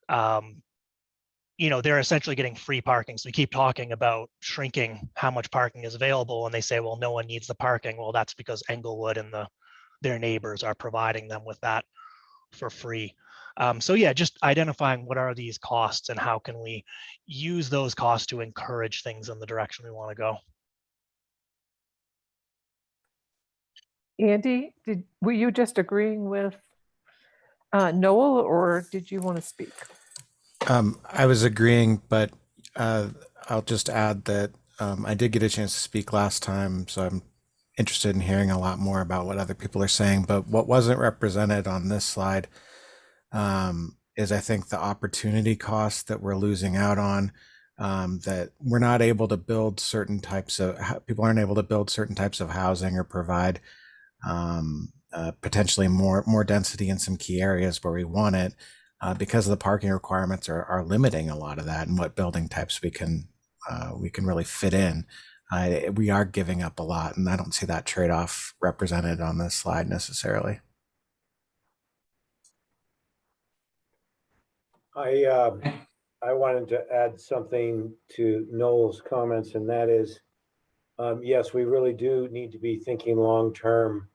They're essentially getting free parking. So we keep talking about shrinking how much parking is available, and they say, well, no one needs the parking. Well, that's because Englewood and their neighbors are providing them with that for free. So yeah, just identifying what are these costs and how can we use those costs to encourage things in the direction we want to go. Andy, were you just agreeing with Noel, or did you want to speak? I was agreeing, but I'll just add that I did get a chance to speak last time, so I'm interested in hearing a lot more about what other people are saying. But what wasn't represented on this slide is, I think, the opportunity cost that we're losing out on, that we're not able to build certain types of, people aren't able to build certain types of housing or provide potentially more density in some key areas where we want it, because the parking requirements are limiting a lot of that and what building types we can really fit in. We are giving up a lot, and I don't see that trade-off represented on this slide necessarily. I I wanted to add something to Noel's comments, and that is, yes, we really do need to be thinking long-term.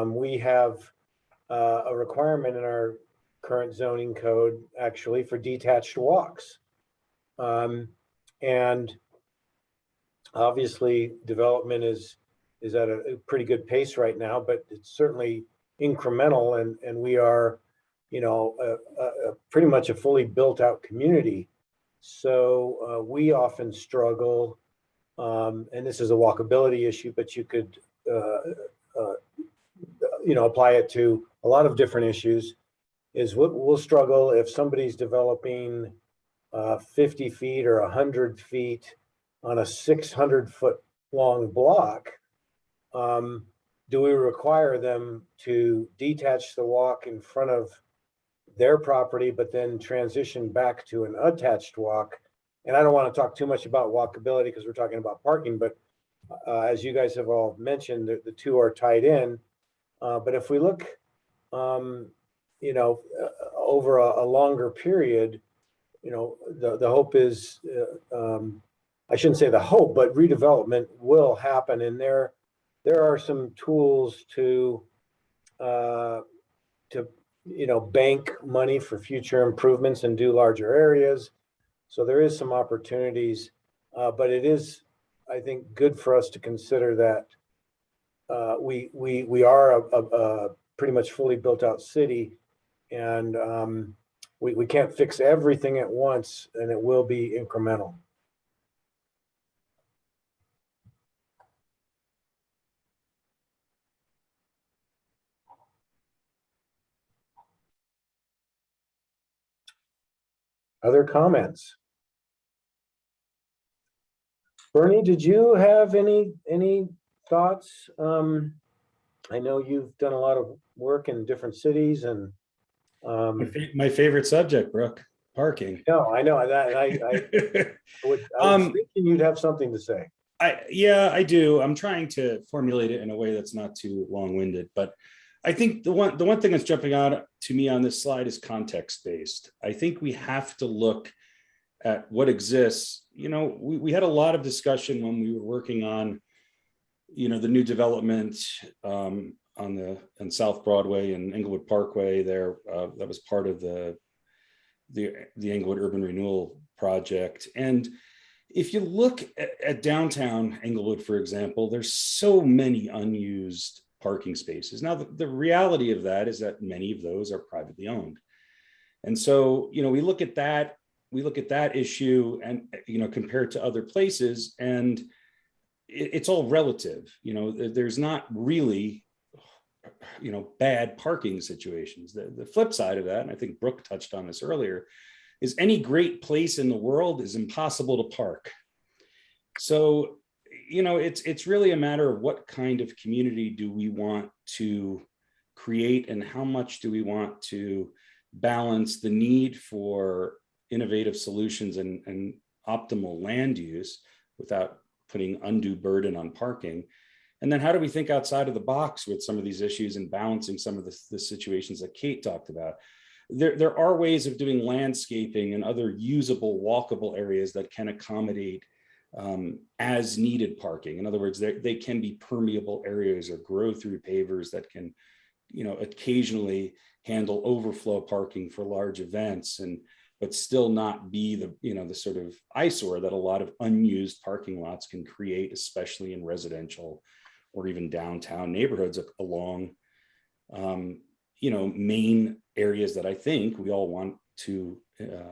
We have a requirement in our current zoning code, actually, for detached walks. And obviously, development is at a pretty good pace right now, but it's certainly incremental, and we are, you know, pretty much a fully built out community. So we often struggle, and this is a walkability issue, but you could, you know, apply it to a lot of different issues. Is we'll struggle if somebody's developing 50 feet or 100 feet on a 600-foot long block. Do we require them to detach the walk in front of their property, but then transition back to an attached walk? And I don't want to talk too much about walkability because we're talking about parking, but as you guys have all mentioned, the two are tied in. But if we look, you know, over a longer period, you know, the hope is, I shouldn't say the hope, but redevelopment will happen, and there are some tools to you know, bank money for future improvements and do larger areas. So there is some opportunities, but it is, I think, good for us to consider that we are a pretty much fully built out city, and we can't fix everything at once, and it will be incremental. Other comments? Bernie, did you have any thoughts? I know you've done a lot of work in different cities, and My favorite subject, Brooke, parking. no, I know that. I was thinking you'd have something to say. Yeah, I do. I'm trying to formulate it in a way that's not too long-winded, but I think the one thing that's jumping out to me on this slide is context-based. I think we have to look at what exists. You know, we had a lot of discussion when we were working on, you know, the new development on South Broadway and Englewood Parkway there. That was part of the Englewood Urban Renewal Project. And if you look at downtown Englewood, for example, there's so many unused parking spaces. Now, the reality of that is that many of those are privately owned. And so, you know, we look at that issue and, you know, compare it to other places, and it's all relative. You know, there's not really, you know, bad parking situations. The flip side of that, and I think Brooke touched on this earlier, is any great place in the world is impossible to park. So, you know, it's really a matter of what kind of community do we want to create, and how much do we want to balance the need for innovative solutions and optimal land use without putting undue burden on parking. And then how do we think outside of the box with some of these issues and balancing some of the situations that Kate talked about? There are ways of doing landscaping and other usable, walkable areas that can accommodate as needed parking. In other words, they can be permeable areas or grow through pavers that can, you know, occasionally handle overflow parking for large events, but still not be the, you know, the sort of eyesore that a lot of unused parking lots can create, especially in residential or even downtown neighborhoods along, you know, main areas that I think we all want to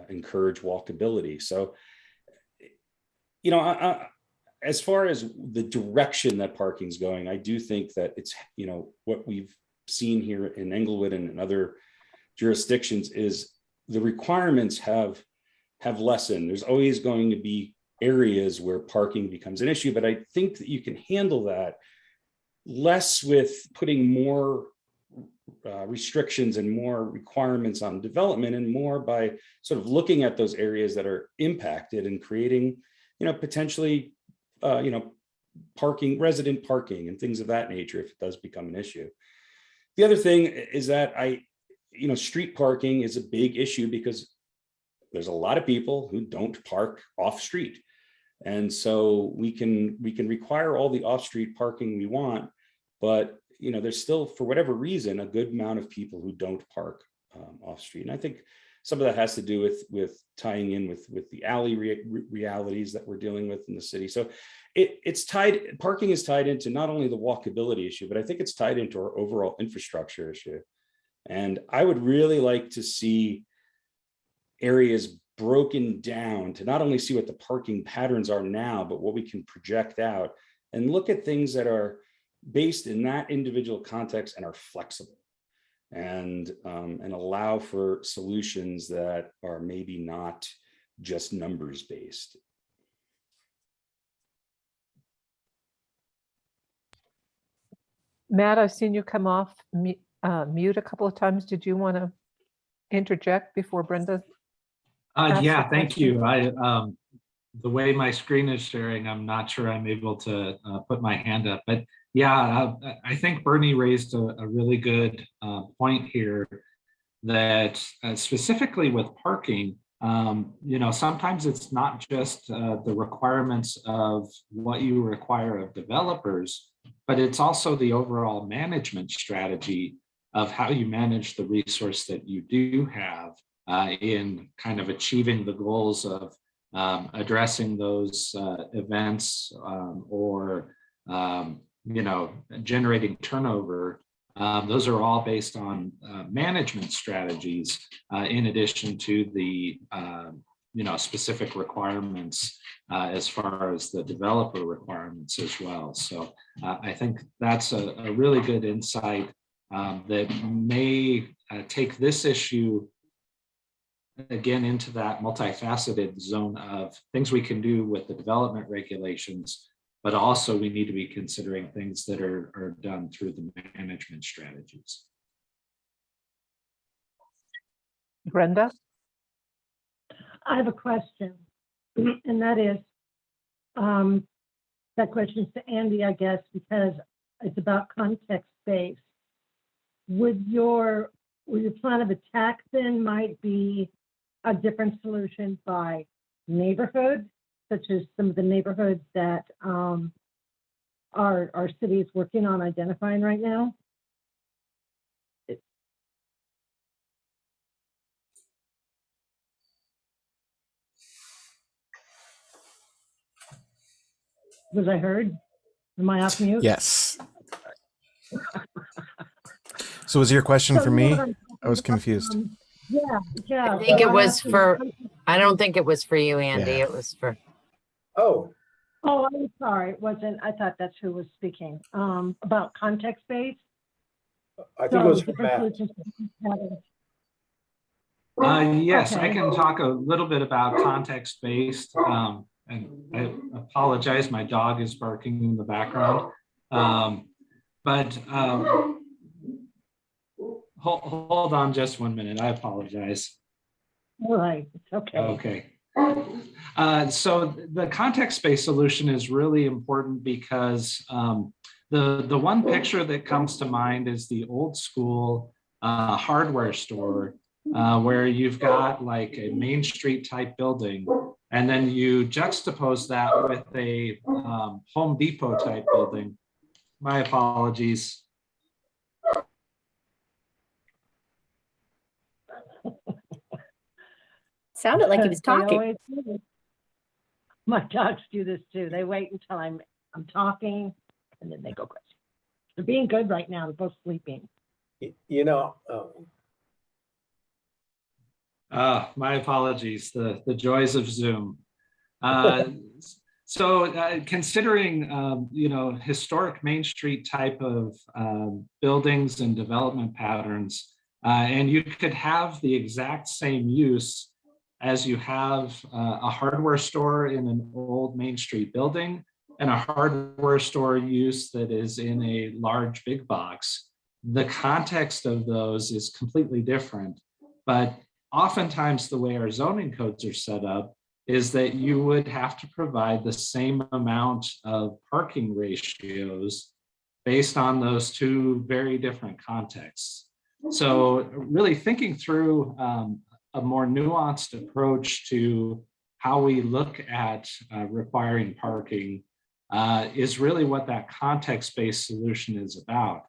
encourage walkability. So, you know, as far as the direction that parking's going, I do think that it's, you know, what we've seen here in Englewood and in other jurisdictions is the requirements have lessened. There's always going to be areas where parking becomes an issue, but I think that you can handle that less with putting more restrictions and more requirements on development, and more by sort of looking at those areas that are impacted and creating, you know, potentially, you know, parking, resident parking and things of that nature if it does become an issue. The other thing is that you know, street parking is a big issue because there's a lot of people who don't park off street. And so we can require all the off-street parking we want, but there's still, for whatever reason, a good amount of people who don't park off-street. And I think some of that has to do with tying in with the alley realities that we're dealing with in the city. So parking is tied into not only the walkability issue, but I think it's tied into our overall infrastructure issue. And I would really like to see areas broken down to not only see what the parking patterns are now, but what we can project out and look at things that are based in that individual context and are flexible and allow for solutions that are maybe not just numbers based. Matt, I've seen you come off mute a couple of times. Did you want to interject before Brenda? Yeah, thank you. The way my screen is sharing, I'm not sure I'm able to put my hand up, but yeah, I think Bernie raised a really good point here that specifically with parking, sometimes it's not just the requirements of what you require of developers, but it's also the overall management strategy of how you manage the resource that you do have in kind of achieving the goals of addressing those events or generating turnover. Those are all based on management strategies in addition to the specific requirements as far as the developer requirements as well. So I think that's a really good insight that may take this issue again into that multifaceted zone of things we can do with the development regulations, but also we need to be considering things that are done through the management strategies. Brenda? I have a question, and that is, that question is to Andy, I guess, because it's about context based. Would your plan of attack then might be a different solution by neighborhood, such as some of the neighborhoods that our city is working on identifying right now? Was I heard? Am I off mute? Yes. So was your question for me? I was confused. Yeah. I think it was for, I don't think it was for you, Andy. Yeah. It was for. Oh, I'm sorry. It wasn't. I thought that's who was speaking. About context based. I think it was for Matt. Yes, Okay. I can talk a little bit about context-based, and I apologize, my dog is barking in the background. Hold on just 1 minute, I apologize. All right, it's okay. Okay. So the context-based solution is really important because the one picture that comes to mind is the old school hardware store where you've got like a Main Street type building, and then you juxtapose that with a Home Depot type building. My apologies. Sounded like he was They talking. always do. My dogs do this too. They wait until I'm talking, and then they go crazy. They're being good right now. They're both sleeping. My apologies, the joys of Zoom. Considering, historic Main Street type of buildings and development patterns, and you could have the exact same use as you have a hardware store in an old Main Street building and a hardware store use that is in a large big box. The context of those is completely different, but oftentimes the way our zoning codes are set up is that you would have to provide the same amount of parking ratios based on those two very different contexts. So really thinking through a more nuanced approach to how we look at requiring parking is really what that context-based solution is about.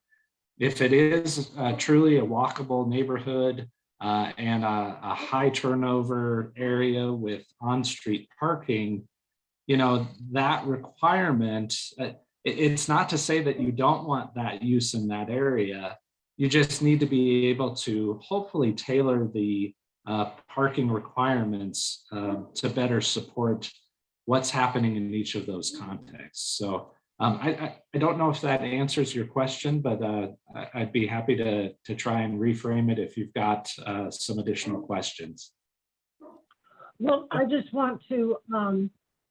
If it is truly a walkable neighborhood and a high turnover area with on-street parking, you know, that requirement, it's not to say that you don't want that use in that area. You just need to be able to hopefully tailor the parking requirements to better support what's happening in each of those contexts. So I don't know if that answers your question, but I'd be happy to try and reframe it if you've got some additional questions. Well, I just want to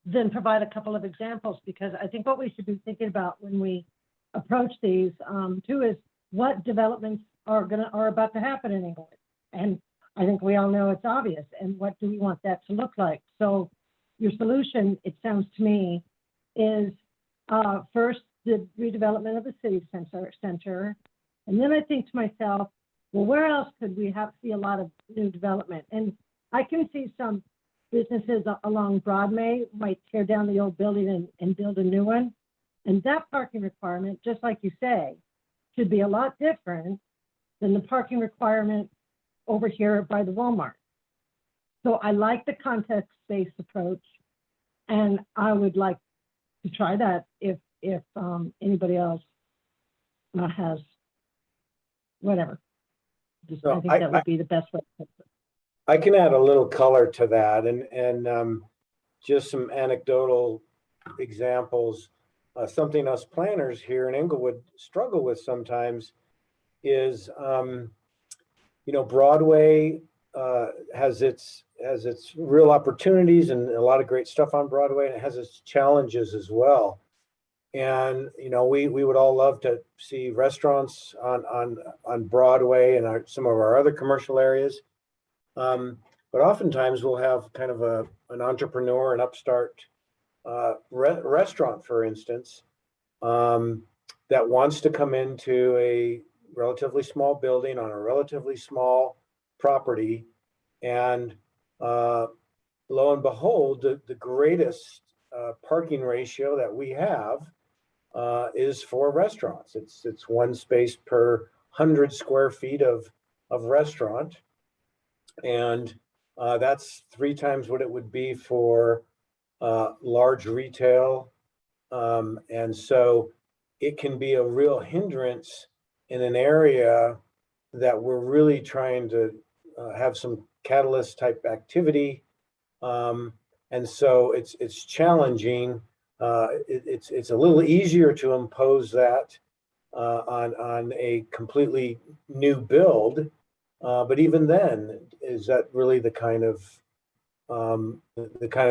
then provide a couple of examples, because I think what we should be thinking about when we approach these too is what developments are about to happen in Englewood. And I think we all know it's obvious. And what do we want that to look like? So your solution, it sounds to me, is first the redevelopment of the city center. And then I think to myself, well, where else could we see a lot of new development? And I can see some businesses along Broadway might tear down the old building and build a new one. And that parking requirement, just like you say, should be a lot different than the parking requirement over here by the Walmart. So I like the context-based approach, and I would like to try that if anybody else has whatever. No, I think that would be the best way. I can add a little color to that, and just some anecdotal examples. Something us planners here in Englewood struggle with sometimes is, you know, Broadway has its real opportunities and a lot of great stuff on Broadway, and it has its challenges as well. And you know, we would all love to see restaurants on Broadway and some of our other commercial areas. But oftentimes we'll have kind of an entrepreneur, an upstart restaurant, for instance, that wants to come into a relatively small building on a relatively small property. And lo and behold, the greatest parking ratio that we have is for restaurants. It's one space per 100 square feet of restaurant. And that's 3 times what it would be for large retail. And so it can be a real hindrance in an area that we're really trying to have some catalyst type activity. And so it's challenging. It's a little easier to impose that on a completely new build. But even then, is that really the kind of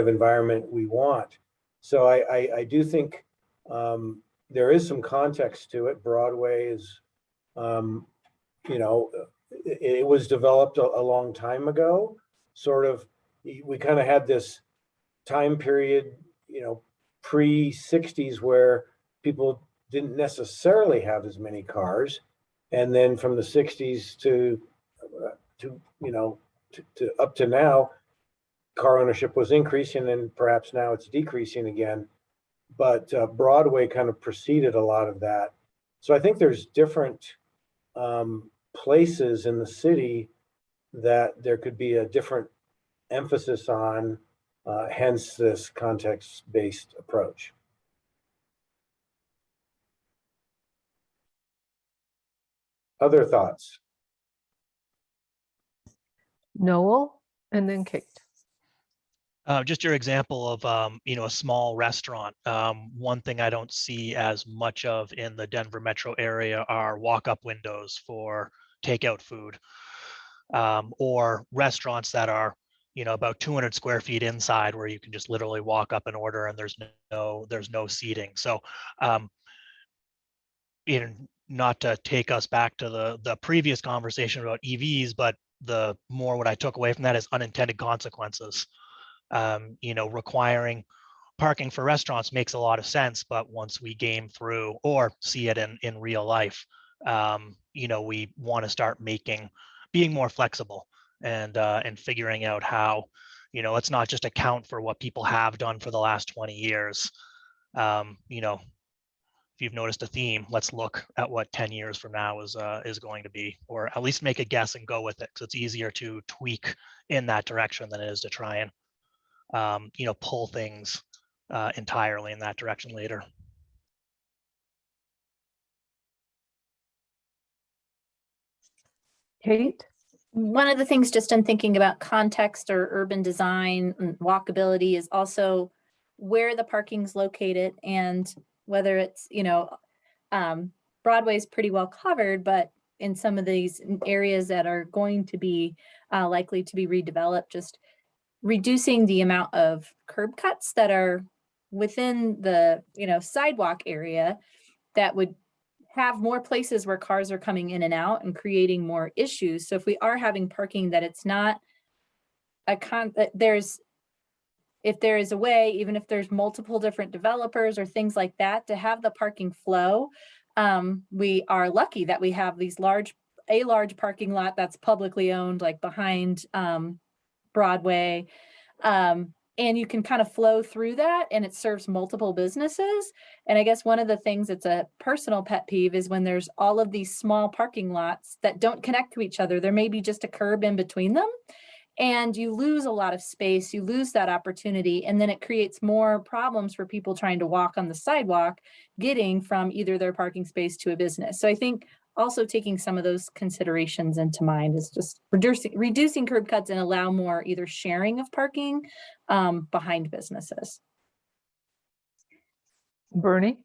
environment we want? So I do think there is some context to it. Broadway is, you know, it was developed a long time ago. Sort of, we kind of had this time period, you know, pre-60s where people didn't necessarily have as many cars, and then from the 60s to you know, to up to now, car ownership was increasing, and perhaps now it's decreasing again. But Broadway kind of preceded a lot of that. So I think there's different places in the city that there could be a different emphasis on, hence this context-based approach. Other thoughts? Noel, and then Kate. Just your example of, you know, a small restaurant. One thing I don't see as much of in the Denver metro area are walk-up windows for takeout food, or restaurants that are, you know, about 200 square feet inside where you can just literally walk up and order, and there's no seating. So, you know, not to take us back to the previous conversation about EVs, but the more what I took away from that is unintended consequences. You know, requiring parking for restaurants makes a lot of sense, but once we game through or see it in real life, you know, we want to start being more flexible. and figuring out how, let's not just account for what people have done for the last 20 years. If you've noticed a theme, let's look at what 10 years from now is going to be, or at least make a guess and go with it. So it's easier to tweak in that direction than it is to try and, pull things entirely in that direction later. Kate? One of the things just in thinking about context or urban design and walkability is also where the parking's located and whether it's, Broadway's pretty well covered, but in some of these areas that are going to be likely to be redeveloped, just reducing the amount of curb cuts that are within the, sidewalk area that would have more places where cars are coming in and out and creating more issues. So if we are having parking, that it's not if there is a way, even if there's multiple different developers or things like that, to have the parking flow. We are lucky that we have a large parking lot that's publicly owned, like behind Broadway. And you can kind of flow through that and it serves multiple businesses. And I guess one of the things that's a personal pet peeve is when there's all of these small parking lots that don't connect to each other. There may be just a curb in between them and you lose a lot of space, you lose that opportunity, and then it creates more problems for people trying to walk on the sidewalk, getting from either their parking space to a business. So I think also taking some of those considerations into mind is just reducing curb cuts and allow more either sharing of parking behind businesses. Bernie?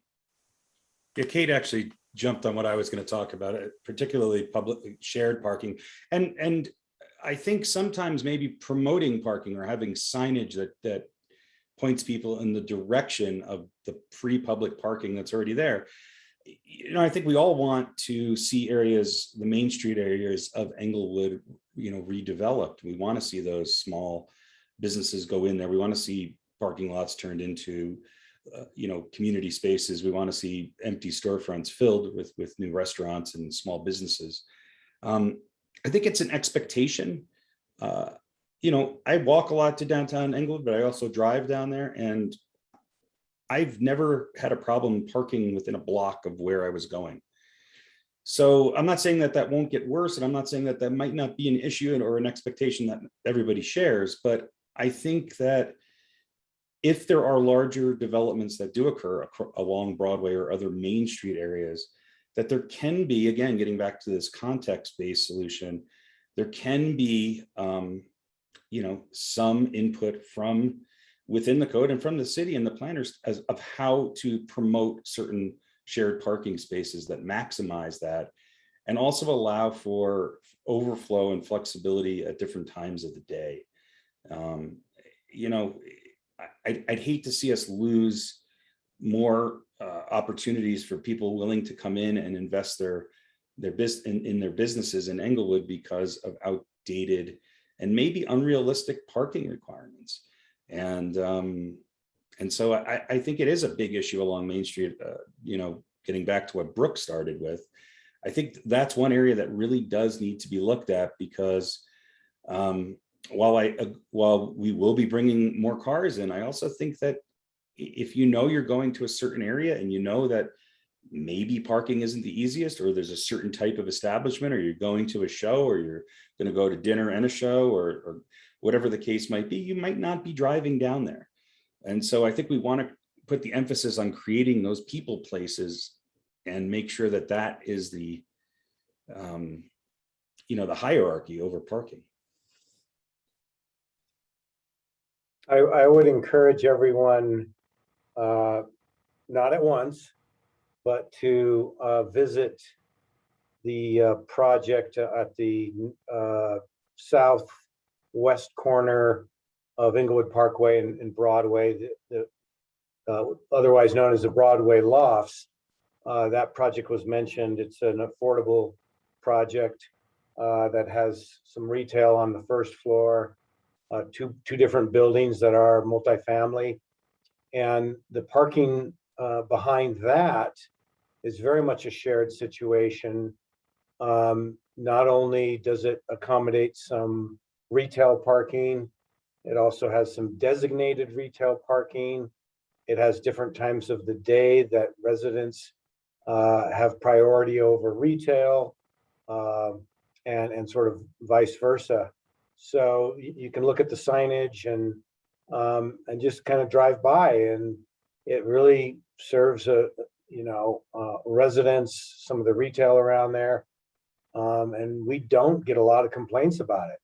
Yeah, Kate actually jumped on what I was going to talk about, particularly public shared parking. And I think sometimes maybe promoting parking or having signage that points people in the direction of the free public parking that's already there. I think we all want to see areas, the Main Street areas of Englewood, redeveloped. We want to see those small businesses go in there. We want to see parking lots turned into, community spaces. We want to see empty storefronts filled with new restaurants and small businesses. I think it's an expectation. I walk a lot to downtown Englewood, but I also drive down there, and I've never had a problem parking within a block of where I was going. So I'm not saying that won't get worse, and I'm not saying that might not be an issue or an expectation that everybody shares, but I think that if there are larger developments that do occur along Broadway or other Main Street areas, that there can be, again, getting back to this context-based solution, there can be, some input from within the code and from the city and the planners of how to promote certain shared parking spaces that maximize that and also allow for overflow and flexibility at different times of the day. I'd hate to see us lose more opportunities for people willing to come in and invest in their businesses in Englewood because of outdated and maybe unrealistic parking requirements. And so I think it is a big issue along Main Street. Getting back to what Brooke started with, I think that's one area that really does need to be looked at, because while we will be bringing more cars in, I also think that if you're going to a certain area and that maybe parking isn't the easiest, or there's a certain type of establishment, or you're going to a show, or you're going to go to dinner and a show, or whatever the case might be, you might not be driving down there. And so I think we want to put the emphasis on creating those people places and make sure that is the hierarchy over parking. I would encourage everyone, not at once, but to visit the project at the southwest corner of Englewood Parkway and Broadway, otherwise known as the Broadway Lofts. That project was mentioned. It's an affordable project that has some retail on the first floor, two different buildings that are multifamily. And the parking behind that is very much a shared situation. Not only does it accommodate some retail parking. It also has some designated retail parking. It has different times of the day that residents have priority over retail, and sort of vice versa. So you can look at the signage and just kind of drive by, and it really serves residents, some of the retail around there, and we don't get a lot of complaints about it.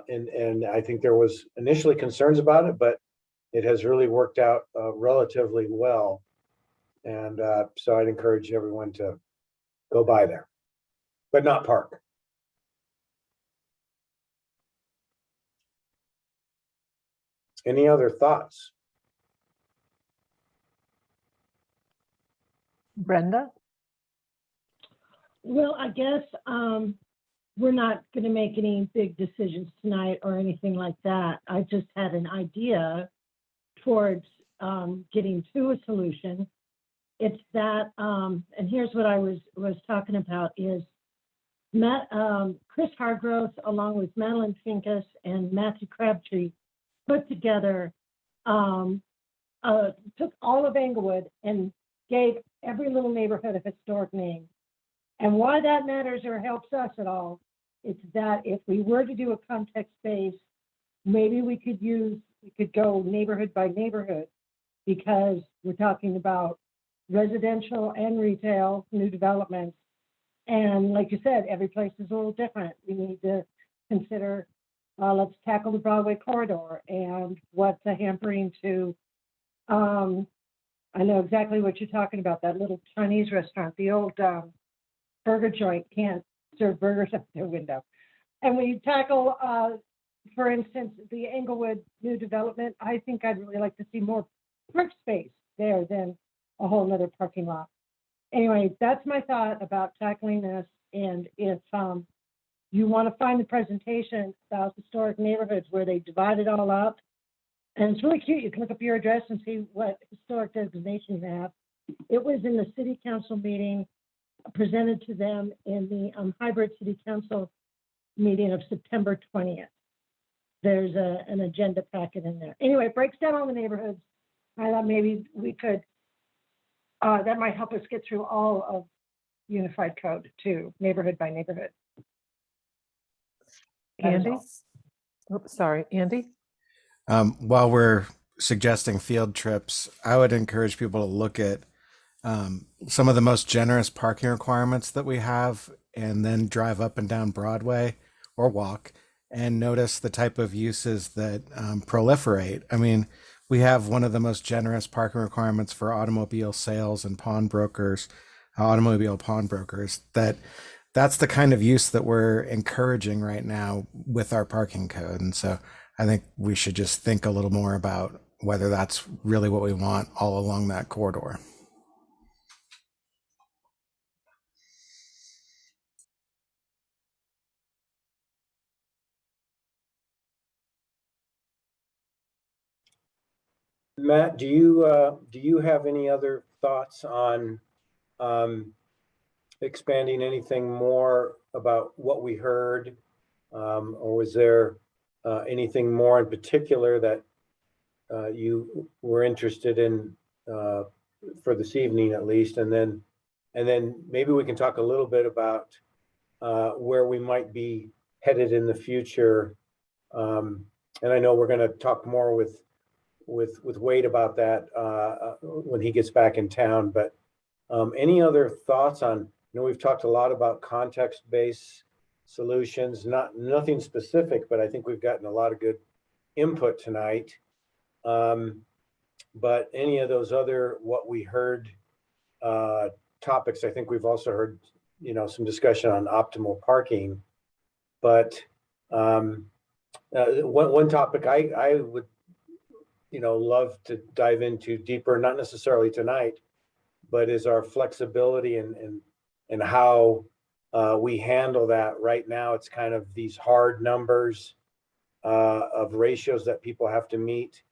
And I think there was initially concerns about it, but it has really worked out relatively well. And so I'd encourage everyone to go by there, but not park. Any other thoughts? Brenda? Well, I guess we're not going to make any big decisions tonight or anything like that. I just had an idea towards getting to a solution. It's that, and here's what I was talking about is Chris Hargrove, along with Madeline Finkus and Matthew Crabtree, put together, took all of Englewood and gave every little neighborhood a historic name. And why that matters or helps us at all, it's that if we were to do a context base, maybe we could go neighborhood by neighborhood, because we're talking about residential and retail, new developments. And like you said, every place is a little different. We need to consider, let's tackle the Broadway corridor and what's a hampering to, I know exactly what you're talking about, that little Chinese restaurant, the old burger joint can't serve burgers out their window. And when you tackle, for instance, the Englewood new development, I think I'd really like to see more park space there than a whole nother parking lot. Anyway, that's my thought about tackling this. And if you want to find the presentation about historic neighborhoods where they divide it all up, and it's really cute. You can look up your address and see what historic designation you have. It was in the city council meeting presented to them in the hybrid city council meeting of September 20th. There's an agenda packet in there. Anyway, it breaks down all the neighborhoods. I thought maybe we could, that might help us get through all of unified code too, neighborhood by neighborhood. Andy? Oops, sorry, Andy? While we're suggesting field trips, I would encourage people to look at some of the most generous parking requirements that we have, and then drive up and down Broadway or walk and notice the type of uses that proliferate. I mean, we have one of the most generous parking requirements for automobile sales and automobile pawnbrokers. That's the kind of use that we're encouraging right now with our parking code. And so I think we should just think a little more about whether that's really what we want all along that corridor. Matt, do you have any other thoughts on expanding anything more about what we heard, or was there anything more in particular that you were interested in for this evening, at least? And then maybe we can talk a little bit about where we might be headed in the future. And I know we're going to talk more with Wade about that when he gets back in town. But any other thoughts on? We've talked a lot about context-based solutions, nothing specific, but I think we've gotten a lot of good input tonight. But any of those other what we heard topics, I think we've also heard some discussion on optimal parking. But one topic I would love to dive into deeper, not necessarily tonight, but is our flexibility and how we handle that. Right now, it's kind of these hard numbers of ratios that people have to meet,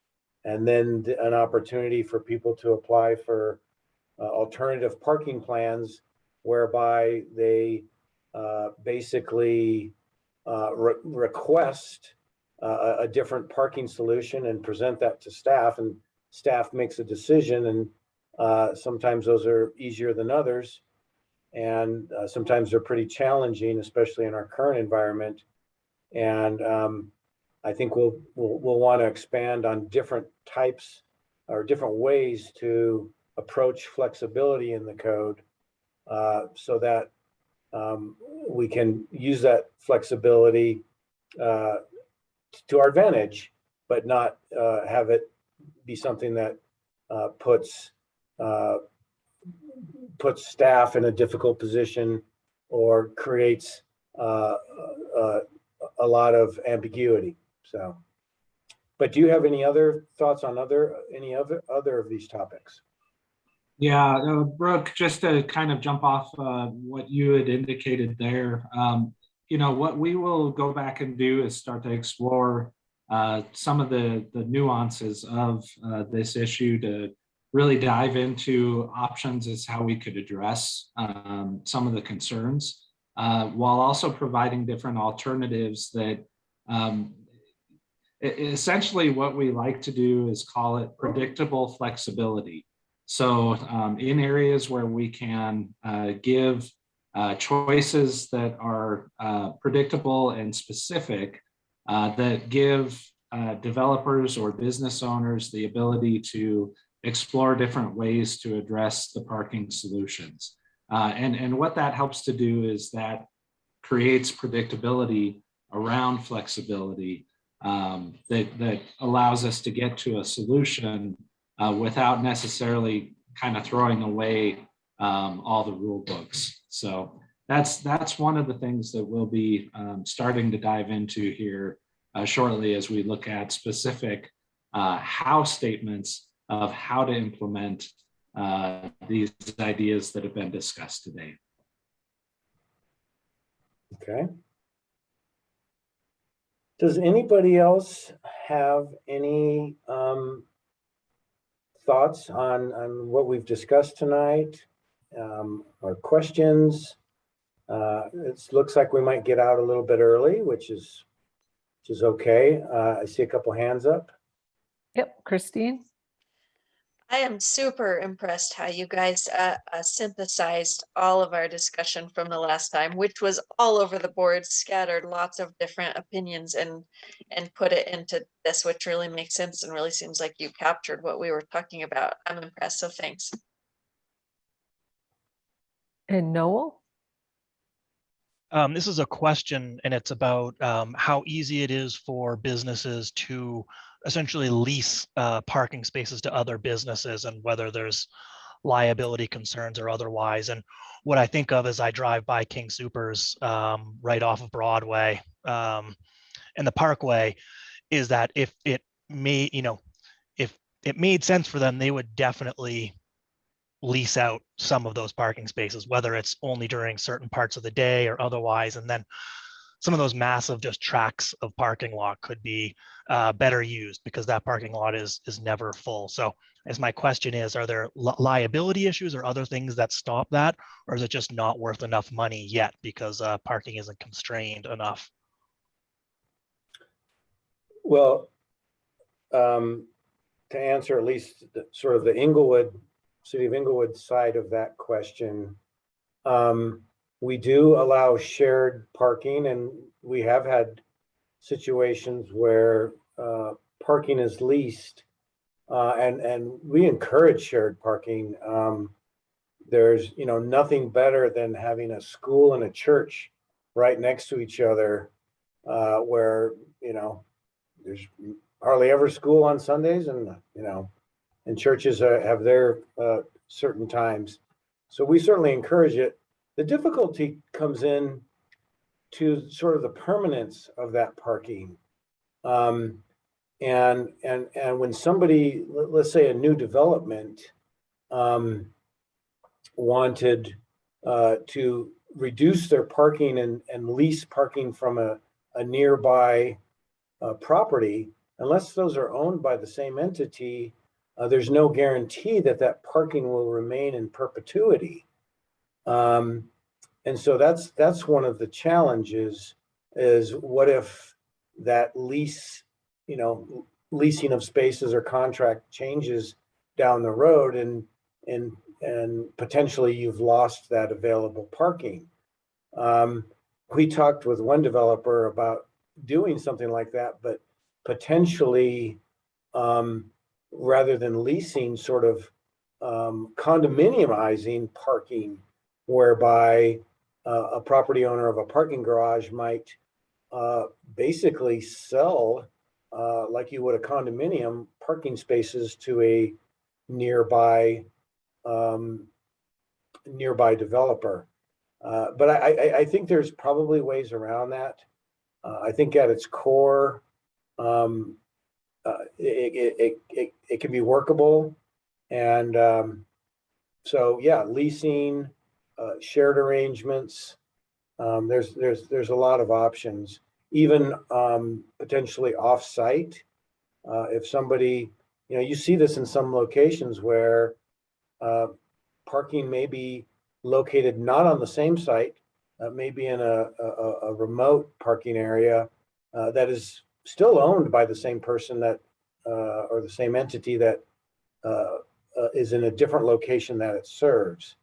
and then an opportunity for people to apply for alternative parking plans, whereby they basically request a different parking solution and present that to staff, and staff makes a decision. And sometimes those are easier than others. And sometimes they're pretty challenging, especially in our current environment. And I think we'll want to expand on different types or different ways to approach flexibility in the code, so that we can use that flexibility to our advantage, but not have it be something that puts staff in a difficult position or creates a lot of ambiguity. So, but do you have any other thoughts on any other of these topics? Yeah, Brooke, just to kind of jump off what you had indicated there, what we will go back and do is start to explore some of the nuances of this issue, to really dive into options as how we could address some of the concerns, while also providing different alternatives that essentially what we like to do is call it predictable flexibility. So in areas where we can give choices that are predictable and specific, that give developers or business owners the ability to explore different ways to address the parking solutions. And what that helps to do is that creates predictability around flexibility, that allows us to get to a solution without necessarily kind of throwing away all the rule books. So that's one of the things that we'll be starting to dive into here shortly, as we look at specific how statements of how to implement these ideas that have been discussed today. Okay. Does anybody else have any thoughts on what we've discussed tonight, or questions? It looks like we might get out a little bit early, which is okay. I see a couple hands up. Yep, Christine. I am super impressed how you guys synthesized all of our discussion from the last time, which was all over the board, scattered lots of different opinions, and put it into this, which really makes sense and really seems like you captured what we were talking about. I'm impressed, so thanks. And Noel? This is a question, and it's about how easy it is for businesses to essentially lease parking spaces to other businesses, and whether there's liability concerns or otherwise. And what I think of as I drive by King Soopers right off of Broadway and the Parkway is that if it made, if it made sense for them, they would definitely lease out some of those parking spaces, whether it's only during certain parts of the day or otherwise. And then some of those massive just tracts of parking lot could be better used, because that parking lot is never full. So as my question is, are there liability issues or other things that stop that? Or is it just not worth enough money yet because parking isn't constrained enough? Well, to answer at least sort of the City of Inglewood side of that question, we do allow shared parking, and we have had situations where parking is leased, and we encourage shared parking. There's nothing better than having a school and a church right next to each other, where there's hardly ever school on Sundays, and churches have their certain times. So we certainly encourage it. The difficulty comes in to sort of the permanence of that parking. And when somebody, let's say a new development, wanted to reduce their parking and lease parking from a nearby property, unless those are owned by the same entity, there's no guarantee that parking will remain in perpetuity. And so that's one of the challenges is what if that lease, leasing of spaces or contract changes down the road and potentially you've lost that available parking. We talked with one developer about doing something like that, but potentially, rather than leasing, sort of condominiumizing parking, whereby a property owner of a parking garage might basically sell, like you would a condominium, parking spaces to a nearby developer. But I think there's probably ways around that. I think at its core, it can be workable. And so, yeah, leasing, shared arrangements, there's a lot of options, even potentially off-site. If somebody, you see this in some locations where parking may be located not on the same site, maybe in a remote parking area that is still owned by the same person that or the same entity that is in a different location that it serves.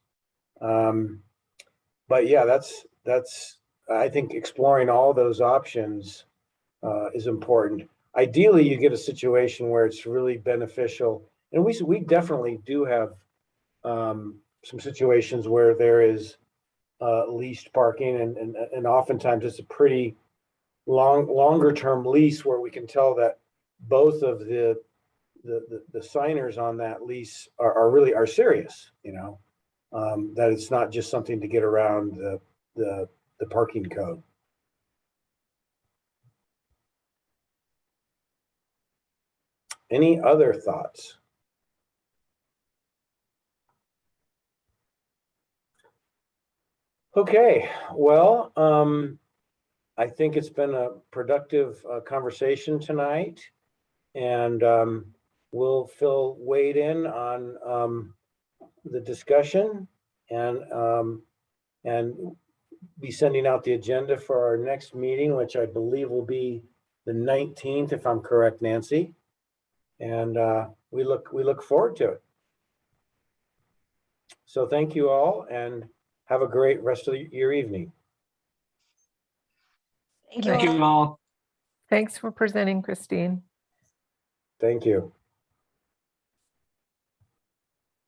But yeah, that's I think exploring all those options is important. Ideally, you get a situation where it's really beneficial, and we definitely do have some situations where there is leased parking, and oftentimes it's a pretty longer term lease where we can tell that both of the signers on that lease are serious, that it's not just something to get around the parking code. Any other thoughts? Okay, well, I think it's been a productive conversation tonight, and we'll wade in on the discussion and be sending out the agenda for our next meeting, which I believe will be the 19th, if I'm correct, Nancy. And we look forward to it. So thank you all, and have a great rest of your evening. Thank you Thank all. you all. Thanks for presenting, Christine. Thank you.